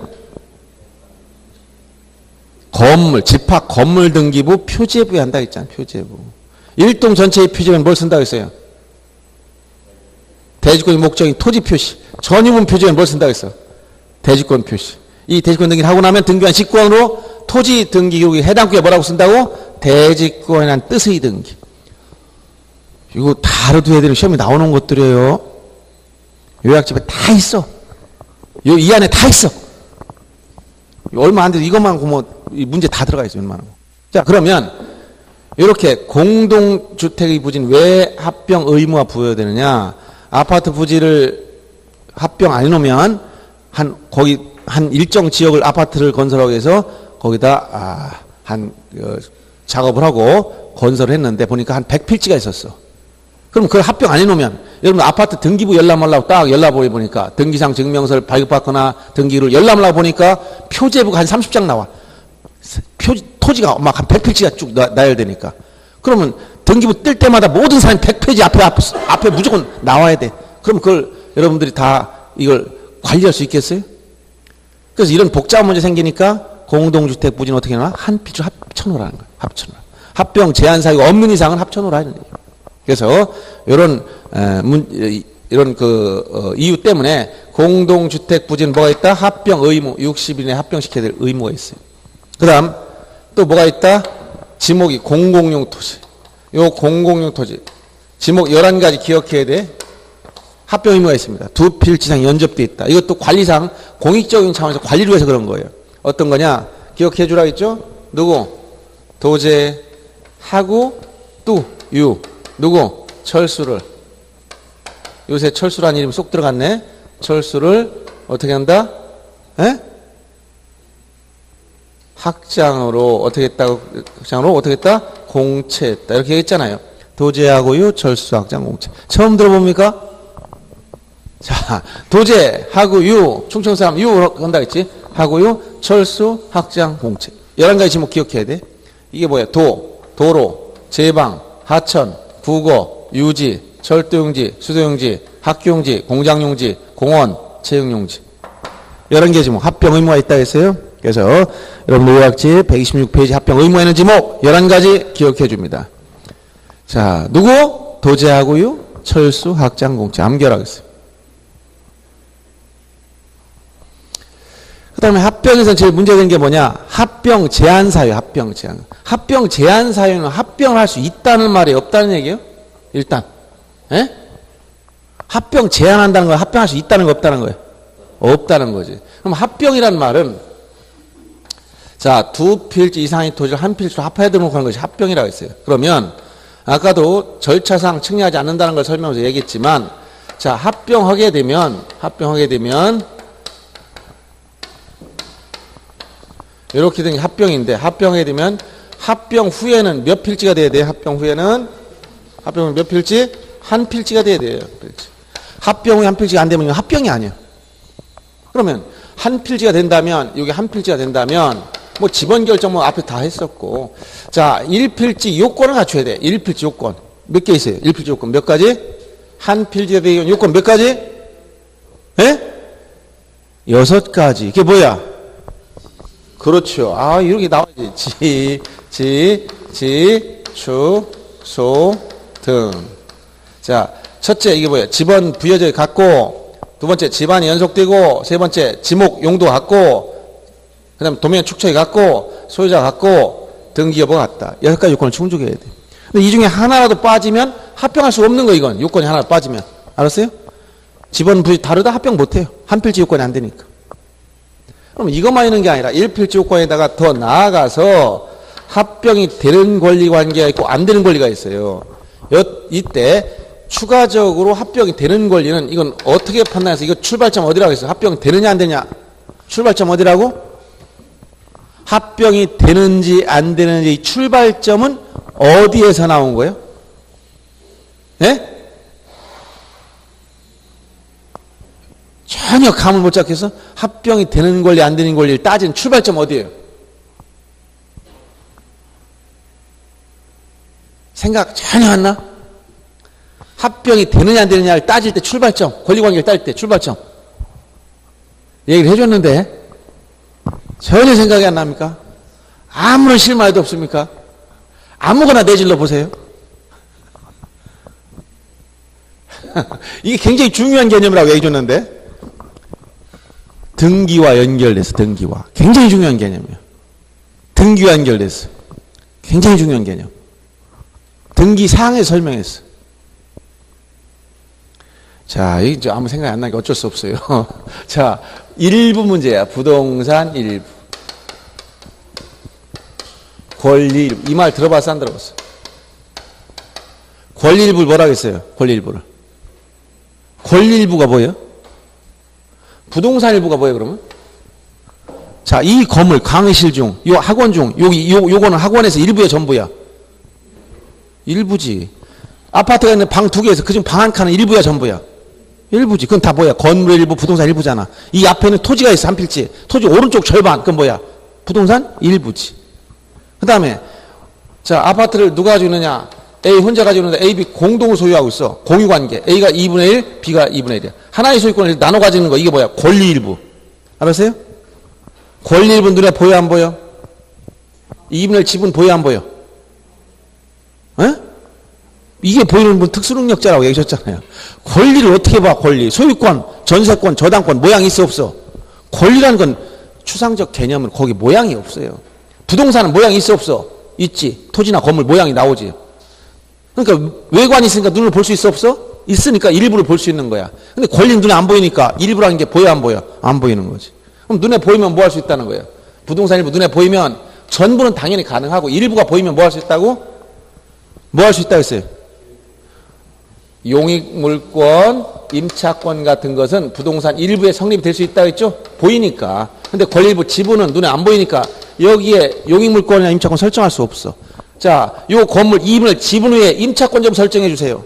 건물, 집합 건물 등기부 표제부에 한다고 했잖아요, 표제부. 일동 전체의 표제는 뭘 쓴다고 했어요? 대지권의 목적인 토지 표시. 전유분 표제는 뭘 쓴다고 했어요? 대지권 표시. 이 대지권 등기를 하고 나면 등기한 직권으로 토지 등기 기록에 해당 구에 뭐라고 쓴다고? 대지권이라는 뜻의 등기. 이거 다 알아둬야 되는 시험에 나오는 것들이에요. 요약집에 다 있어. 이 안에 다 있어. 얼마 안 돼도 이것만 보면 이 문제 다 들어가 있어요. 얼마나. 자, 그러면 이렇게 공동주택의 부지는 왜 합병 의무가 부여되느냐? 아파트 부지를 합병 안 해놓으면 거기 한 일정 지역을 아파트를 건설하기 위해서 거기다 작업을 하고 건설을 했는데 보니까 한 100필지가 있었어. 그럼 그걸 합병 안 해놓으면 여러분 아파트 등기부 열람하려고 딱 열람을 보니까 등기상 증명서를 발급받거나 등기를 열람을 하고 보니까 표제부가 한 30장 나와. 토지가 막 한 100필지가 쭉 나열되니까. 그러면 등기부 뜰 때마다 모든 사람이 100페이지 앞에 무조건 나와야 돼. 그럼 그걸 여러분들이 다 이걸 관리할 수 있겠어요? 그래서 이런 복잡한 문제 생기니까 공동주택 부지는 어떻게 하나? 한 필지로 합쳐놓으라는 거예요. 합쳐놓으라. 합병 제한 사유가 없는 이상은 합쳐놓으라 하는 얘기예요. 그래서 이런 이유 때문에 공동주택 부지는 뭐가 있다? 합병 의무, 60일 이내 합병시켜야 될 의무가 있어요. 그 다음 또 뭐가 있다? 지목이 공공용 토지. 요 공공용 토지. 지목 11가지 기억해야 돼. 합병 의무가 있습니다. 2필지 이상 연접돼 있다. 이것도 관리상 공익적인 차원에서 관리를 위해서 그런 거예요. 어떤 거냐? 기억해 주라 했죠? 누구? 도제, 하구, 뚜, 유. 누구? 철수를. 요새 철수라는 이름이 쏙 들어갔네. 철수를 어떻게 한다? 에? 학장으로 어떻게 했다고? 학장으로 어떻게 했다? 공채했다. 이렇게 했잖아요. 도제하고유, 철수, 학장, 공채. 처음 들어봅니까? 자, 도제, 하고유, 충청 사람 유 한다 했지? 하고유, 철수, 학장, 공채. 11가지 지목 기억해야 돼. 이게 뭐야? 도로, 제방, 하천, 국어, 유지, 철도용지, 수도용지, 학교용지, 공장용지, 공원, 체육용지. 11개 지목 합병 의무가 있다 했어요. 그래서 여러분 요약지 126페이지 합병 의무가 있는 지목 11가지 기억해 줍니다. 자, 누구? 도제하고요, 철수, 학장, 공채. 암결하겠어요. 그 다음에 합병에서 제일 문제된 게 뭐냐? 합병 제한 사유, 합병 제한. 합병 제한 사유는 합병을 할 수 있다는 말이 없다는 얘기예요? 일단. 에? 합병 제한한다는 거, 합병할 수 있다는 거 없다는 거예요? 없다는 거지. 그럼 합병이란 말은 자, 두 필지 이상의 토지를 한 필지로 합해두는 하는 것이 합병이라고 했어요. 그러면 아까도 절차상 측량하지 않는다는 걸 설명해서 얘기했지만, 자, 합병하게 되면 이렇게 된 게 합병인데, 합병하게 되면 합병 후에는 몇 필지가 돼야 돼요? 합병 후에는 몇 필지? 한 필지가 돼야 돼요. 합병 후에 한 필지가 안 되면 이건 합병이 아니에요. 그러면 한 필지가 된다면, 여기 한 필지가 된다면 뭐 지번 결정 뭐 앞에 다 했었고, 자, 1필지 요건을 갖춰야 돼. 1필지 요건 몇 개 있어요? 1필지 요건 몇 가지? 한 필지가 되는 요건 몇 가지? 예? 6가지. 이게 뭐야? 그렇죠. 아, 이렇게 나와야지. 축, 소, 등. 자, 첫째 이게 뭐야? 지번 부여절 같고, 두 번째 지반이 연속되고, 세 번째 지목 용도 같고, 그 다음에 도면 축척이 같고, 소유자 같고, 등기여부가 같다. 6가지 요건을 충족해야 돼. 근데 이 중에 하나라도 빠지면 합병할 수 없는 거, 이건. 요건이 하나 빠지면. 알았어요? 지번 부여 다르다 합병 못 해요. 한 필지 요건이 안 되니까. 그럼 이것만 있는 게 아니라 1필지 요건에다가 더 나아가서 합병이 되는 권리 관계가 있고 안 되는 권리가 있어요. 이때 추가적으로 합병이 되는 권리는 이건 어떻게 판단해서 이거 출발점 어디라고 했어요? 합병이 되느냐 안 되느냐? 출발점 어디라고? 합병이 되는지 안 되는지 출발점은 어디에서 나온 거예요? 예? 전혀 감을 못 잡겠어? 합병이 되는 권리 안 되는 권리를 따지는 출발점 어디예요? 생각 전혀 안 나? 합병이 되느냐 안 되느냐를 따질 때 출발점, 권리관계를 따질 때 출발점 얘기를 해줬는데 전혀 생각이 안 납니까? 아무런 실마리도 없습니까? 아무거나 내질러 보세요. 이게 굉장히 중요한 개념이라고 얘기해줬는데 등기와 연결돼서 등기와 굉장히 중요한 개념이에요. 등기와 연결돼서 굉장히 중요한 개념. 등기 사항에 설명했어. 자, 이게 아무 생각이 안 나니까 어쩔 수 없어요. 자, 일부 문제야. 부동산 일부. 권리 일부. 이 말 들어봤어, 안 들어봤어? 권리 일부를 뭐라고 했어요? 권리 일부를. 권리 일부가 뭐예요? 부동산 일부가 뭐예요, 그러면? 자, 이 건물, 강의실 중, 요 학원 중, 요거는 학원에서 일부야, 전부야? 일부지. 아파트가 있는 방 2개에서 그중 방 한 칸은 일부야, 전부야? 일부지. 그건 다 뭐야? 건물 일부, 부동산 일부잖아. 이 앞에는 토지가 있어, 한 필지. 토지 오른쪽 절반, 그건 뭐야? 부동산 일부지. 그 다음에, 자, 아파트를 누가 가지고 있느냐? A 혼자 가지고 있는데 A, B 공동을 소유하고 있어. 공유관계. A가 2분의 1, B가 2분의 1이야. 하나의 소유권을 나눠 가지는 거. 이게 뭐야? 권리 일부. 알았어요? 권리 일부 눈에 보여, 안 보여? 2분의 1 지분 보여, 안 보여? 에? 이게 보이는 분 특수능력자라고 얘기하셨잖아요. 권리를 어떻게 봐, 권리. 소유권, 전세권, 저당권, 모양이 있어, 없어? 권리라는 건 추상적 개념은 거기 모양이 없어요. 부동산은 모양이 있어, 없어? 있지. 토지나 건물 모양이 나오지. 그러니까 외관이 있으니까 눈을 볼 수 있어, 없어? 있으니까 일부를 볼 수 있는 거야. 근데 권리는 눈에 안 보이니까 일부라는 게 보여, 안 보여? 안 보이는 거지. 그럼 눈에 보이면 뭐 할 수 있다는 거예요? 부동산 일부 눈에 보이면 전부는 당연히 가능하고 일부가 보이면 뭐 할 수 있다고? 뭐 할 수 있다고 했어요? 용익물권, 임차권 같은 것은 부동산 일부에 성립이 될 수 있다고 했죠? 보이니까. 근데 권리 일부 지분은 눈에 안 보이니까 여기에 용익물권이나 임차권 설정할 수 없어. 자, 요 건물 2분의 지분 후에 임차권 좀 설정해 주세요.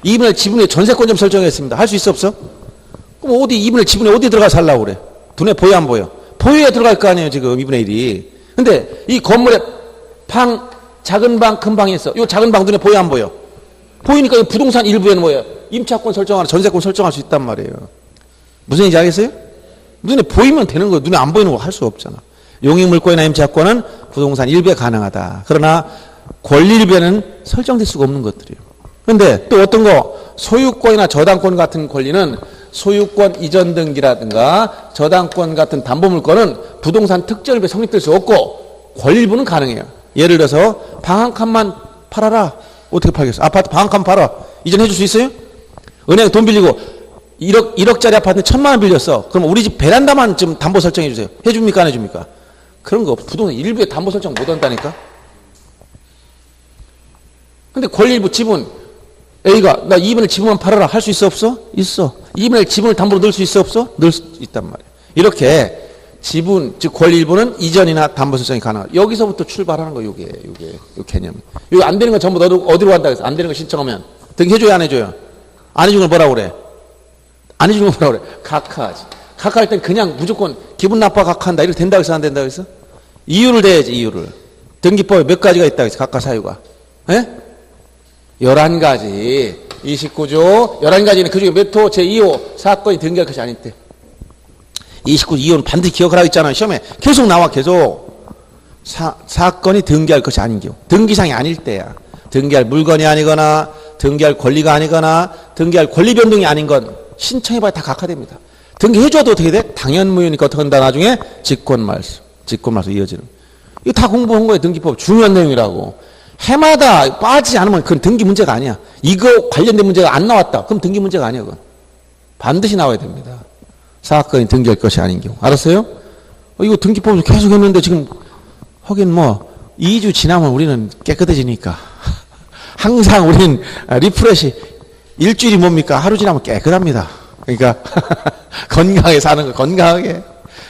2분의 지분 후에 전세권 좀 설정했습니다. 할 수 있어, 없어? 그럼 어디 2분의 지분에 어디 들어가 살라고 그래? 눈에 보여, 안 보여? 보여야 들어갈 거 아니에요, 지금 2분의 1이. 근데 이 건물에 방, 작은 방, 큰 방이 있어. 요 작은 방 눈에 보여, 안 보여? 보이니까 이 부동산 일부에는 뭐예요? 임차권 설정하나 전세권 설정할 수 있단 말이에요. 무슨 얘기인지 알겠어요? 눈에 보이면 되는 거, 눈에 안 보이는 거 할 수 없잖아. 용익물권이나 임차권은 부동산 일부에 가능하다. 그러나 권리 일부에는 설정될 수가 없는 것들이에요. 그런데 또 어떤 거, 소유권이나 저당권 같은 권리는 소유권 이전 등기라든가 저당권 같은 담보물권은 부동산 특정일부에 성립될 수 없고 권리 일부는 가능해요. 예를 들어서 방 한 칸만 팔아라. 어떻게 팔겠어? 아파트 방 한 칸 팔아. 이전해 줄 수 있어요? 은행 돈 빌리고 1억짜리 아파트는 1,000만 원 빌렸어. 그럼 우리 집 베란다만 좀 담보 설정해 주세요. 해줍니까, 안 해줍니까? 그런 거 없어. 부동산 일부에 담보 설정 못 한다니까? 근데 권리일부 지분, A가 나 2분의 지분만 팔아라 할 수 있어 없어? 있어. 2분의 지분을 담보로 넣을 수 있어 없어? 넣을 수 있단 말이야. 이렇게 지분, 즉 권리일부는 이전이나 담보 설정이 가능하다. 여기서부터 출발하는 거, 요게 요 개념이. 이거 안 되는 건 전부 어디로 간다 그래서 안 되는 거 신청하면 등기해줘야 안 해줘요? 안 해주는 걸 뭐라고 그래? 안 해주는 걸 뭐라고 그래? 각하하지. 각하할 땐 그냥 무조건 기분 나빠 각하한다. 이렇게 된다고 해서 안 된다고 해서? 이유를 대야지, 이유를. 등기법에 몇 가지가 있다고 해서 각하 사유가. 예? 11가지. 29조 11가지는 그중에 몇 호? 제2호 사건이 등기할 것이 아닌데. 29조 2호는 반드시 기억하라고 했잖아요. 시험에 계속 나와, 계속. 사건이 등기할 것이 아닌 경우. 등기상이 아닐 때야. 등기할 물건이 아니거나 등기할 권리가 아니거나 등기할 권리 변동이 아닌 건 신청해봐야 다 각하됩니다. 등기해줘도 어떻게 돼? 당연무효니까 어떻게 한다? 나중에 직권말소 이어지는. 이거 다 공부한 거예요. 등기법 중요한 내용이라고. 해마다 빠지지 않으면 그건 등기 문제가 아니야. 이거 관련된 문제가 안 나왔다. 그럼 등기 문제가 아니야. 그건 반드시 나와야 됩니다. 사건이 등기할 것이 아닌 경우. 알았어요? 이거 등기법에서 계속 했는데 지금 하긴 뭐 2주 지나면 우리는 깨끗해지니까. 항상 우리는 리프레시 일주일이 뭡니까? 하루 지나면 깨끗합니다. 그러니까 건강하게 사는 거, 건강하게.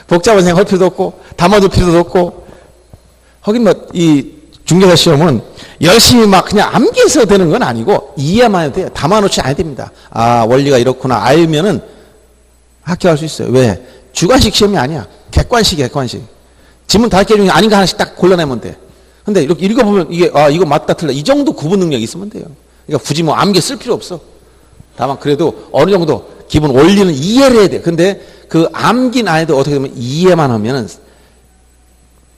복잡한 생각 할 필요도 없고 담아둘 필요도 없고. 하긴 뭐 이 중개사 시험은 열심히 막 그냥 암기해서 되는 건 아니고 이해만 해도 돼요. 담아놓지 않아야 됩니다. 아, 원리가 이렇구나 알면은 합격할 수 있어요. 왜? 주관식 시험이 아니야. 객관식이야, 객관식. 지문 5개 중에 아닌 거 하나씩 딱 골라내면 돼. 근데 이렇게 읽어보면 이게, 아, 이거 맞다, 틀려. 이 정도 구분 능력이 있으면 돼요. 그러니까 굳이 뭐 암기 쓸 필요 없어. 다만 그래도 어느 정도 기본 원리는 이해를 해야 돼. 근데 그 암기는 안 해도 어떻게 되면 이해만 하면은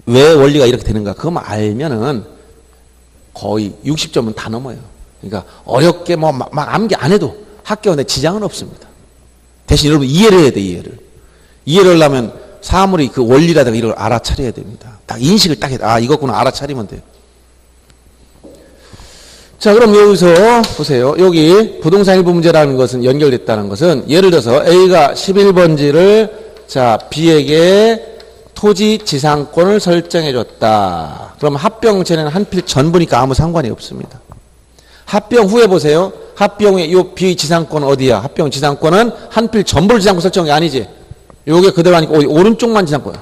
왜 원리가 이렇게 되는가 그것만 알면은 거의 60점은 다 넘어요. 그러니까 어렵게 뭐 막 암기 안 해도 합격하는데 지장은 없습니다. 대신 여러분 이해를 해야 돼. 이해를 하려면 사물이 그 원리라든가 이런 걸 알아차려야 됩니다. 딱 인식을 딱 해야 돼. 아, 이거구나 알아차리면 돼요. 자, 그럼 여기서 보세요. 여기 부동산 일부 문제라는 것은 연결됐다는 것은 예를 들어서 A가 11번지를 자 B에게 토지 지상권을 설정해 줬다. 그럼 합병 전에는 한 필 전부니까 아무 상관이 없습니다. 합병 후에 보세요. 합병 후에 이 B 지상권은 어디야? 합병 지상권은 한 필 전부를 지상권 설정이 아니지. 요게 그대로 하니까 오른쪽만 지상권이야.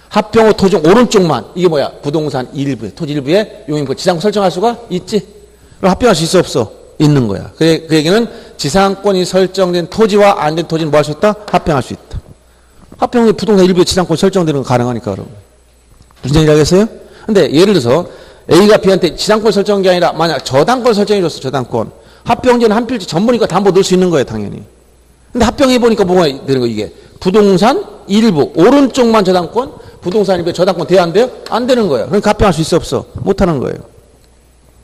합병 후 토지 오른쪽만. 이게 뭐야? 부동산 일부에, 토지 일부에 용인권 지상권 설정할 수가 있지. 그럼 합병할 수 있어 없어? 있는 거야. 그 얘기는 지상권이 설정된 토지와 안 된 토지는 뭐 할 수 있다? 합병할 수 있다. 합병 후에 부동산 일부에 지상권 설정되는 건 가능하니까 그럼. 무슨 얘기를 하겠어요? 근데 예를 들어서 A가 B한테 지상권 설정한 게 아니라 만약 저당권 설정해 줬어. 저당권. 합병제는 한 필지 전부니까 담보 넣을 수 있는 거예요. 당연히. 근데 합병해 보니까 뭐가 되는 거 이게. 부동산 일부 오른쪽만 저당권, 부동산 일부에 저당권 돼야 안 돼요? 안 되는 거예요. 그러니까 합병할 수 있어 없어? 못 하는 거예요.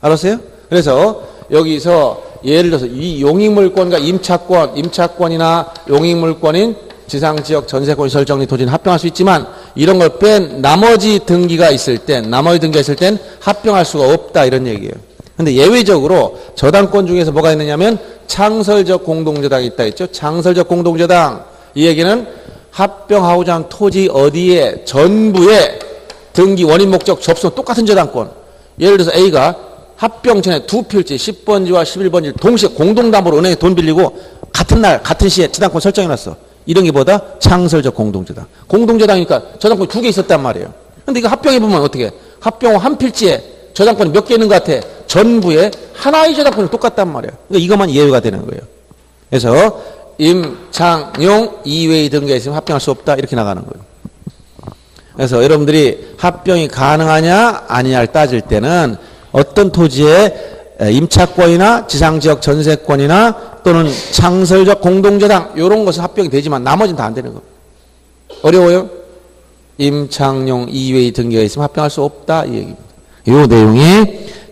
알았어요? 그래서 여기서 예를 들어서 이 용익물권과 임차권이나 용익물권인 지상지역 전세권이 설정된 토지는 합병할 수 있지만 이런 걸 뺀 나머지 등기가 있을 땐 합병할 수가 없다 이런 얘기예요. 근데 예외적으로 저당권 중에서 뭐가 있느냐면 창설적 공동저당이 있다 했죠. 창설적 공동저당. 이 얘기는 합병하고자 하는 토지 어디에 전부에 등기 원인 목적 접수 똑같은 저당권. 예를 들어서 A가 합병 전에 두 필지 10번지와 11번지를 동시에 공동담보로 은행에 돈 빌리고 같은 날 같은 시에 저당권 설정해놨어. 이런 게 뭐다? 창설적 공동저당. 공동저당이니까 저당권이 두 개 있었단 말이에요. 근데 이거 합병해보면 어떻게? 합병 후 한 필지에 저당권이 몇 개 있는 것 같아? 전부에 하나의 저당권이 똑같단 말이에요. 그러니까 이것만 예외가 되는 거예요. 그래서 임창용 이외의 등기가 있으면 합병할 수 없다 이렇게 나가는 거예요. 그래서 여러분들이 합병이 가능하냐 아니냐를 따질 때는 어떤 토지에 임차권이나 지상지역 전세권이나 또는 창설적 공동저당 이런 것은 합병이 되지만 나머지는 다 안 되는 겁니다. 어려워요? 임창용 이외의 등기가 있으면 합병할 수 없다 이 얘기입니다. 이 내용이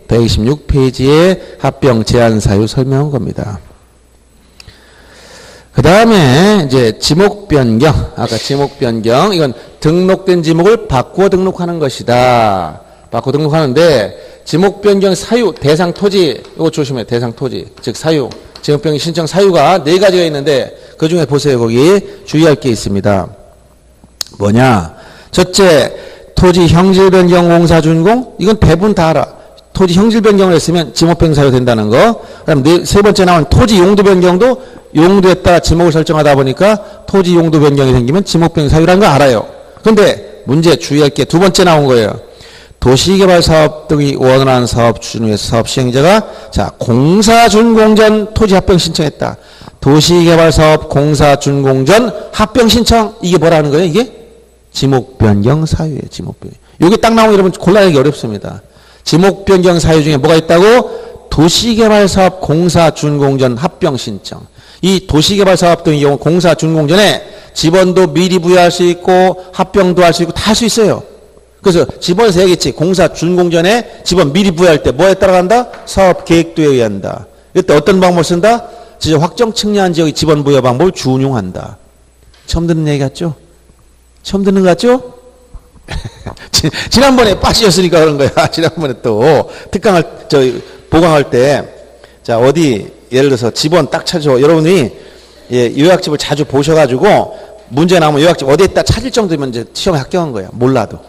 126페이지에 합병 제한 사유 설명한 겁니다. 그 다음에 이제 지목 변경. 아까 지목 변경. 이건 등록된 지목을 바꾸어 등록하는 것이다. 바꾸어 등록하는데 지목 변경 사유, 대상 토지, 이거 조심해. 대상 토지, 즉 사유. 지목 변경 신청 사유가 4가지가 있는데 그 중에 보세요. 거기 주의할 게 있습니다. 뭐냐? 첫째, 토지 형질 변경 공사 준공 이건 대부분 다 알아. 토지 형질 변경을 했으면 지목변경 사유 된다는 거. 그다음 세 번째 나온 토지 용도 변경도 용도에 따라 지목을 설정하다 보니까 토지 용도 변경이 생기면 지목변경 사유라는 거 알아요. 그런데 문제 주의할 게 두 번째 나온 거예요. 도시개발 사업 등이 원활한 사업 추진 위해서 사업 시행자가 자 공사 준공 전 토지 합병 신청했다. 도시개발 사업 공사 준공 전 합병 신청 이게 뭐라는 거예요? 이게 지목 변경 사유예요. 지목 변경. 이게 딱 나오면 여러분 골라내기 어렵습니다. 지목 변경 사유 중에 뭐가 있다고? 도시개발 사업 공사 준공 전 합병 신청. 이 도시개발 사업 등의 경우 공사 준공 전에 지번도 미리 부여할 수 있고 합병도 할 수 있고 다 할 수 있어요. 그래서 지번에서 얘기했지. 공사 준공 전에 지번 미리 부여할 때 뭐에 따라간다? 사업 계획도에 의한다. 이때 어떤 방법을 쓴다? 확정 측량한 지역의 지번 부여 방법을 준용한다. 처음 듣는 얘기 같죠? 처음 듣는 거 같죠? 지난번에 빠지셨으니까 그런 거야. 지난번에 또 특강할 보강할 때 자 어디 예를 들어서 지번 딱 찾아. 여러분이 요약집을 자주 보셔가지고 문제 나오면 요약집 어디에다 찾을 정도면 이제 시험에 합격한 거예요. 몰라도.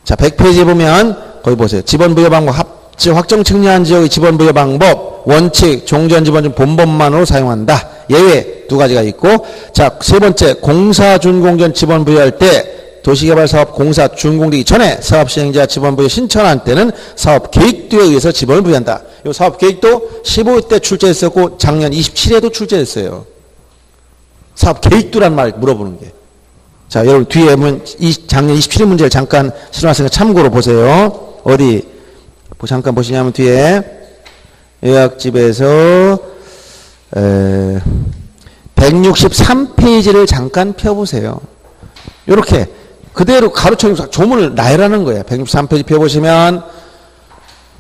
자 100페이지에 보면 거기 보세요. 지번 부여 방법 확정 측량한 지역의 지번 부여 방법 원칙 종전 지번 중 본법만으로 사용한다. 예외 두 가지가 있고 자 세 번째 공사 준공 전 지번 부여할 때 도시개발 사업 공사 준공되기 전에 사업 시행자 지번 부여 신청한 때는 사업 계획도에 의해서 지번을 부여한다. 이 사업 계획도 15회 때 출제했었고 작년 27회도 출제했어요. 사업 계획도란 말 물어보는 게. 자 여러분 뒤에 보면 작년 27회 문제를 잠깐 실어놨으니까 참고로 보세요. 어디 잠깐 보시냐면 뒤에 요약집에서 163페이지를 잠깐 펴보세요. 이렇게 그대로 가로쳐서 조문을 나열하는 거예요. 163페이지 펴보시면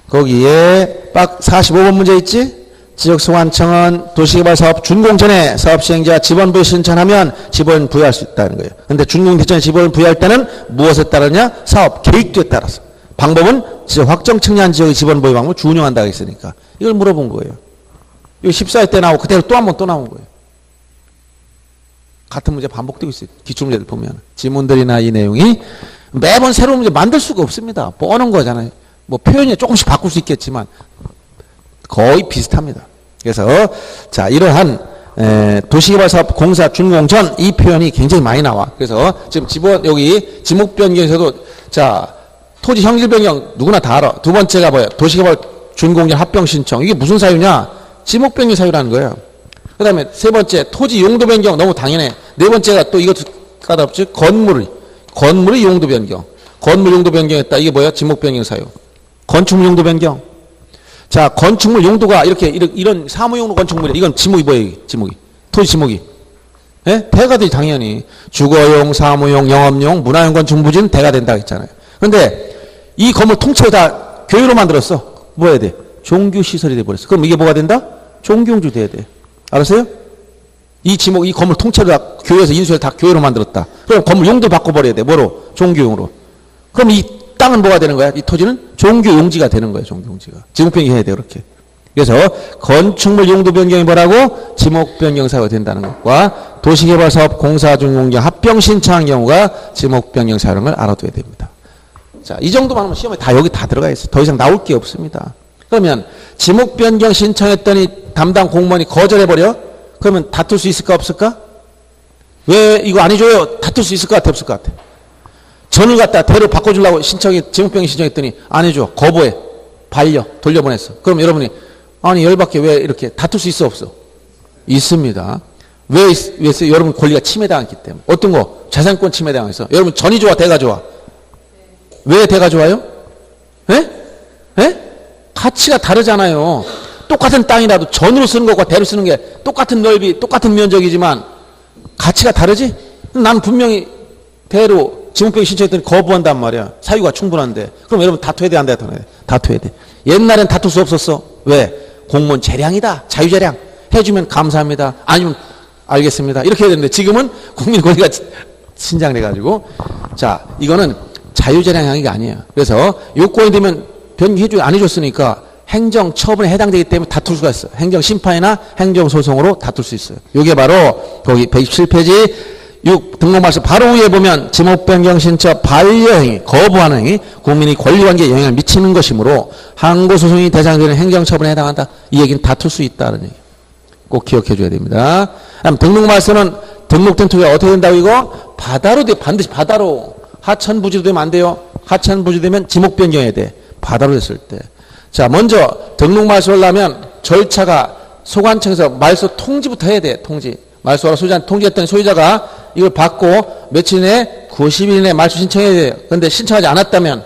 거기에 빡 45번 문제 있지? 지역소관청은 도시개발 사업 준공 전에 사업 시행자 지번 부여 신청하면 지번 부여할 수 있다는 거예요. 그런데 준공 전에 지번을 부여할 때는 무엇에 따르냐? 사업 계획도에 따라서. 방법은 확정 측량한 지역의 지번 부여 방법을 준용한다고 했으니까. 이걸 물어본 거예요. 이거 14회 때 나오고 그대로 또 한 번 또 나온 거예요. 같은 문제 반복되고 있어요. 기출문제들 보면. 지문들이나 이 내용이 매번 새로운 문제 만들 수가 없습니다. 뻔한 거잖아요. 뭐 표현이 조금씩 바꿀 수 있겠지만 거의 비슷합니다. 그래서 자 이러한 도시개발 사업 공사 준공 전 이 표현이 굉장히 많이 나와. 그래서 지금 지번 여기 지목 변경에서도 자 토지 형질 변경 누구나 다 알아. 두 번째가 뭐예요? 도시개발 준공 전 합병 신청. 이게 무슨 사유냐? 지목 변경 사유라는 거예요. 그 다음에 세 번째 토지 용도 변경 너무 당연해. 네 번째가 또 이것도 까다롭지. 건물의 용도 변경. 건물 용도 변경했다. 이게 뭐야? 지목 변경 사유. 건축물 용도 변경. 자 건축물 용도가 이런 사무용도 건축물이 이건 지목이 뭐예요? 지목이 토지 지목이 예? 대가 되지 당연히. 주거용, 사무용, 영업용, 문화용 건축물 부지는 대가 된다고 했잖아요. 그런데 이 건물 통째로 다 교유로 만들었어. 뭐 해야 돼? 종교시설이 돼버렸어. 그럼 이게 뭐가 된다? 종교용지 돼야 돼. 알았어요? 이 지목, 이 건물 통째로 다 교회에서 인수해서 다 교회로 만들었다. 그럼 건물 용도 바꿔버려야 돼. 뭐로? 종교용으로. 그럼 이 땅은 뭐가 되는 거야? 이 토지는 종교용지가 되는 거야. 종교용지가. 지목변경 해야 돼. 그렇게. 그래서 건축물 용도 변경이 뭐라고? 지목 변경 사유가 된다는 것과 도시개발 사업 공사 준공경 합병 신청한 경우가 지목 변경 사유라는 걸 알아둬야 됩니다. 자, 이 정도만 하면 시험에 다 여기 다 들어가 있어. 더 이상 나올 게 없습니다. 그러면 지목 변경 신청했더니 담당 공무원이 거절해버려? 그러면 다툴 수 있을까 없을까? 왜 이거 안 해줘요? 다툴 수 있을 것 같아 없을 것 같아? 전을 갖다 대로 바꿔주려고 지목 변경 신청했더니 안 해줘. 거부해. 반려. 돌려보냈어. 그럼 여러분이 아니 열받게 왜 이렇게 다툴 수 있어 없어? 있습니다. 왜 있어요? 여러분 권리가 침해당했기 때문에. 어떤 거? 재산권 침해당해서. 여러분 전이 좋아 대가 좋아? 왜 대가 좋아요? 예? 예? 가치가 다르잖아요. 똑같은 땅이라도 전으로 쓰는 것과 대로 쓰는 게 똑같은 넓이, 똑같은 면적이지만 가치가 다르지? 난 분명히 대로 지목변경 신청했더니 거부한단 말이야. 사유가 충분한데. 그럼 여러분 다투어야 돼, 안 돼? 다투어야 돼. 옛날엔 다툴 수 없었어. 왜? 공무원 재량이다. 자유재량. 해주면 감사합니다. 아니면 알겠습니다. 이렇게 해야 되는데 지금은 국민 권리가 신장돼가지고 자 이거는 자유재량 행위가 아니에요. 그래서 요건이 되면 변경해줘 안 해줬으니까 행정처분에 해당되기 때문에 다툴 수가 있어요. 행정심판이나 행정소송으로 다툴 수 있어요. 이게 바로 거기 127페이지 6. 등록말소 바로 위에 보면 지목변경 신청 반려행위, 거부하는 행위, 국민이 권리관계에 영향을 미치는 것이므로 항고소송이 대상되는 행정처분에 해당한다. 이 얘기는 다툴 수 있다는 얘기. 꼭 기억해 줘야 됩니다. 그다음 등록말소는 등록된 토지가 어떻게 된다고 이거? 바다로 돼. 반드시 바다로. 하천부지로 되면 안 돼요. 하천부지 되면 지목변경해야 돼. 바다로 됐을 때. 자, 먼저 등록말소를 하면 절차가 소관청에서 말소 통지부터 해야 돼. 통지. 말소하러 소유자한테 통지했더니 소유자가 이걸 받고 며칠 내에 90일 내에 말소 신청해야 돼요. 그런데 신청하지 않았다면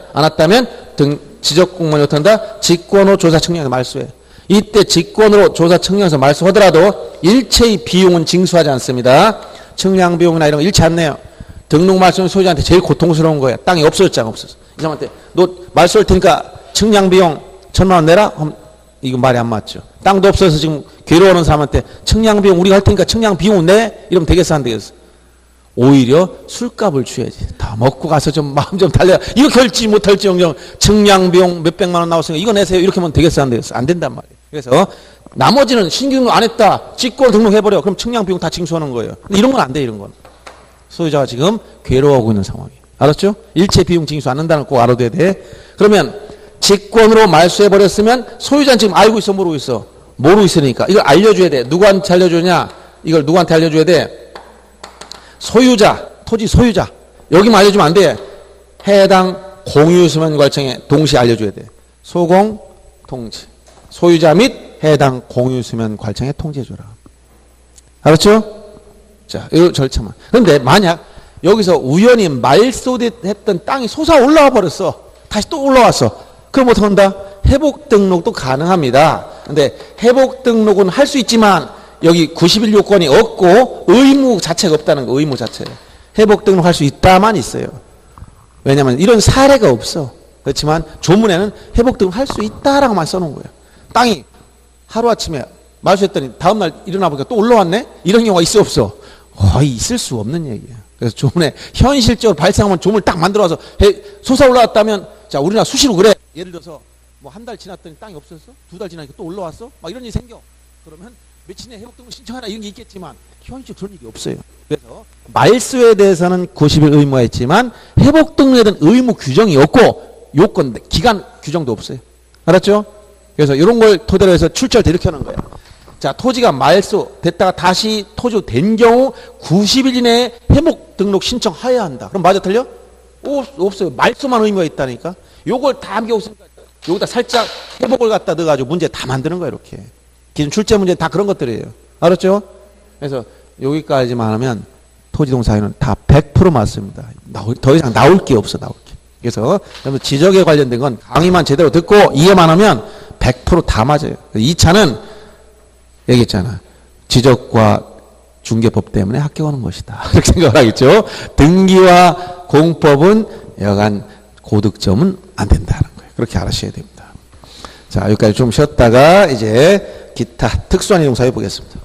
지적공무원이 어떻게 한다? 직권으로 조사 청량해서 말소해. 이때 직권으로 조사 청량해서 말소하더라도 일체의 비용은 징수하지 않습니다. 청량 비용이나 이런 거 일체 안 내요. 등록 말소는 소유자한테 제일 고통스러운 거예요. 땅이 없어졌잖아, 없어졌어. 이 사람한테 너 말소할 테니까 청량 비용 1,000만 원 내라? 이거 말이 안 맞죠. 땅도 없어서 지금 괴로워하는 사람한테 청량 비용 우리가 할 테니까 청량 비용 내? 이러면 되겠어, 안 되겠어? 오히려 술값을 줘야지. 다 먹고 가서 좀 마음 좀 달래라. 이거 결지 못할지 영정 청량 비용 몇백만 원 나왔으니까 이거 내세요. 이렇게 하면 되겠어, 안 되겠어? 안 된단 말이에요. 그래서 나머지는 신규 등록 안 했다. 직권 등록해버려. 그럼 청량 비용 다 징수하는 거예요. 근데 이런 건 안 돼, 이런 건. 소유자가 지금 괴로워하고 있는 상황이에요. 알았죠? 일체 비용 징수 안 한다는 거 꼭 알아둬야 돼. 그러면 직권으로 말소해버렸으면 소유자는 지금 알고 있어, 모르고 있어? 모르고 있으니까 이걸 알려줘야 돼. 누구한테 알려주냐? 이걸 누구한테 알려줘야 돼? 소유자, 토지 소유자. 여기만 알려주면 안 돼. 해당 공유수면관청에 동시에 알려줘야 돼. 소공, 통지. 소유자 및 해당 공유수면관청에 통지해줘라. 알았죠? 자, 이 절차만. 그런데 만약 여기서 우연히 말소했던 땅이 솟아 올라와 버렸어. 다시 또 올라왔어. 그럼 어떻게 한다? 회복 등록도 가능합니다. 근데 회복 등록은 할 수 있지만 여기 90일 요건이 없고 의무 자체가 없다는 거. 의무 자체. 회복 등록할 수 있다만 있어요. 왜냐하면 이런 사례가 없어. 그렇지만 조문에는 회복 등록할 수 있다라고만 써놓은 거예요. 땅이 하루아침에 말소했더니 다음날 일어나 보니까 또 올라왔네? 이런 경우가 있어 없어? 거의 있을 수 없는 얘기예요. 그래서 조문에 현실적으로 발생하면 조문을 딱 만들어와서 솟아 올라왔다면 자 우리나라 수시로 그래. 예를 들어서 뭐 한 달 지났더니 땅이 없어졌어? 2달 지나니까 또 올라왔어? 막 이런 일이 생겨. 그러면 며칠 내에 회복등록 신청하라 이런 게 있겠지만 현실적으로 그런 일이 없어요. 그래서 말소에 대해서는 90일 의무가 있지만 회복등록에 대한 의무 규정이 없고 요건 기간 규정도 없어요. 알았죠? 그래서 이런 걸 토대로 해서 출처를 이렇게 하는 거예요. 자, 토지가 말소 됐다가 다시 토지로 된 경우 90일 이내에 회복등록 신청해야 한다. 그럼 맞아 틀려? 없어요. 말소만 의무가 있다니까. 요걸 다 암기 없으니까 여기다 살짝 회복을 갖다 넣어가지고 문제 다 만드는 거예요. 이렇게. 기존 출제 문제 다 그런 것들이에요. 알았죠? 그래서 여기까지만 하면 토지동사에는 다 100% 맞습니다. 더 이상 나올 게 없어, 나올 게. 그래서 지적에 관련된 건 강의만 제대로 듣고 이해만 하면 100% 다 맞아요. 2차는 얘기했잖아. 지적과 중개법 때문에 합격하는 것이다. 이렇게 생각을 하겠죠. 등기와 공법은 여간 고득점은 안 된다는 거예요. 그렇게 알아셔야 됩니다. 자, 여기까지 좀 쉬었다가 이제 기타 특수한 이동사 해보겠습니다.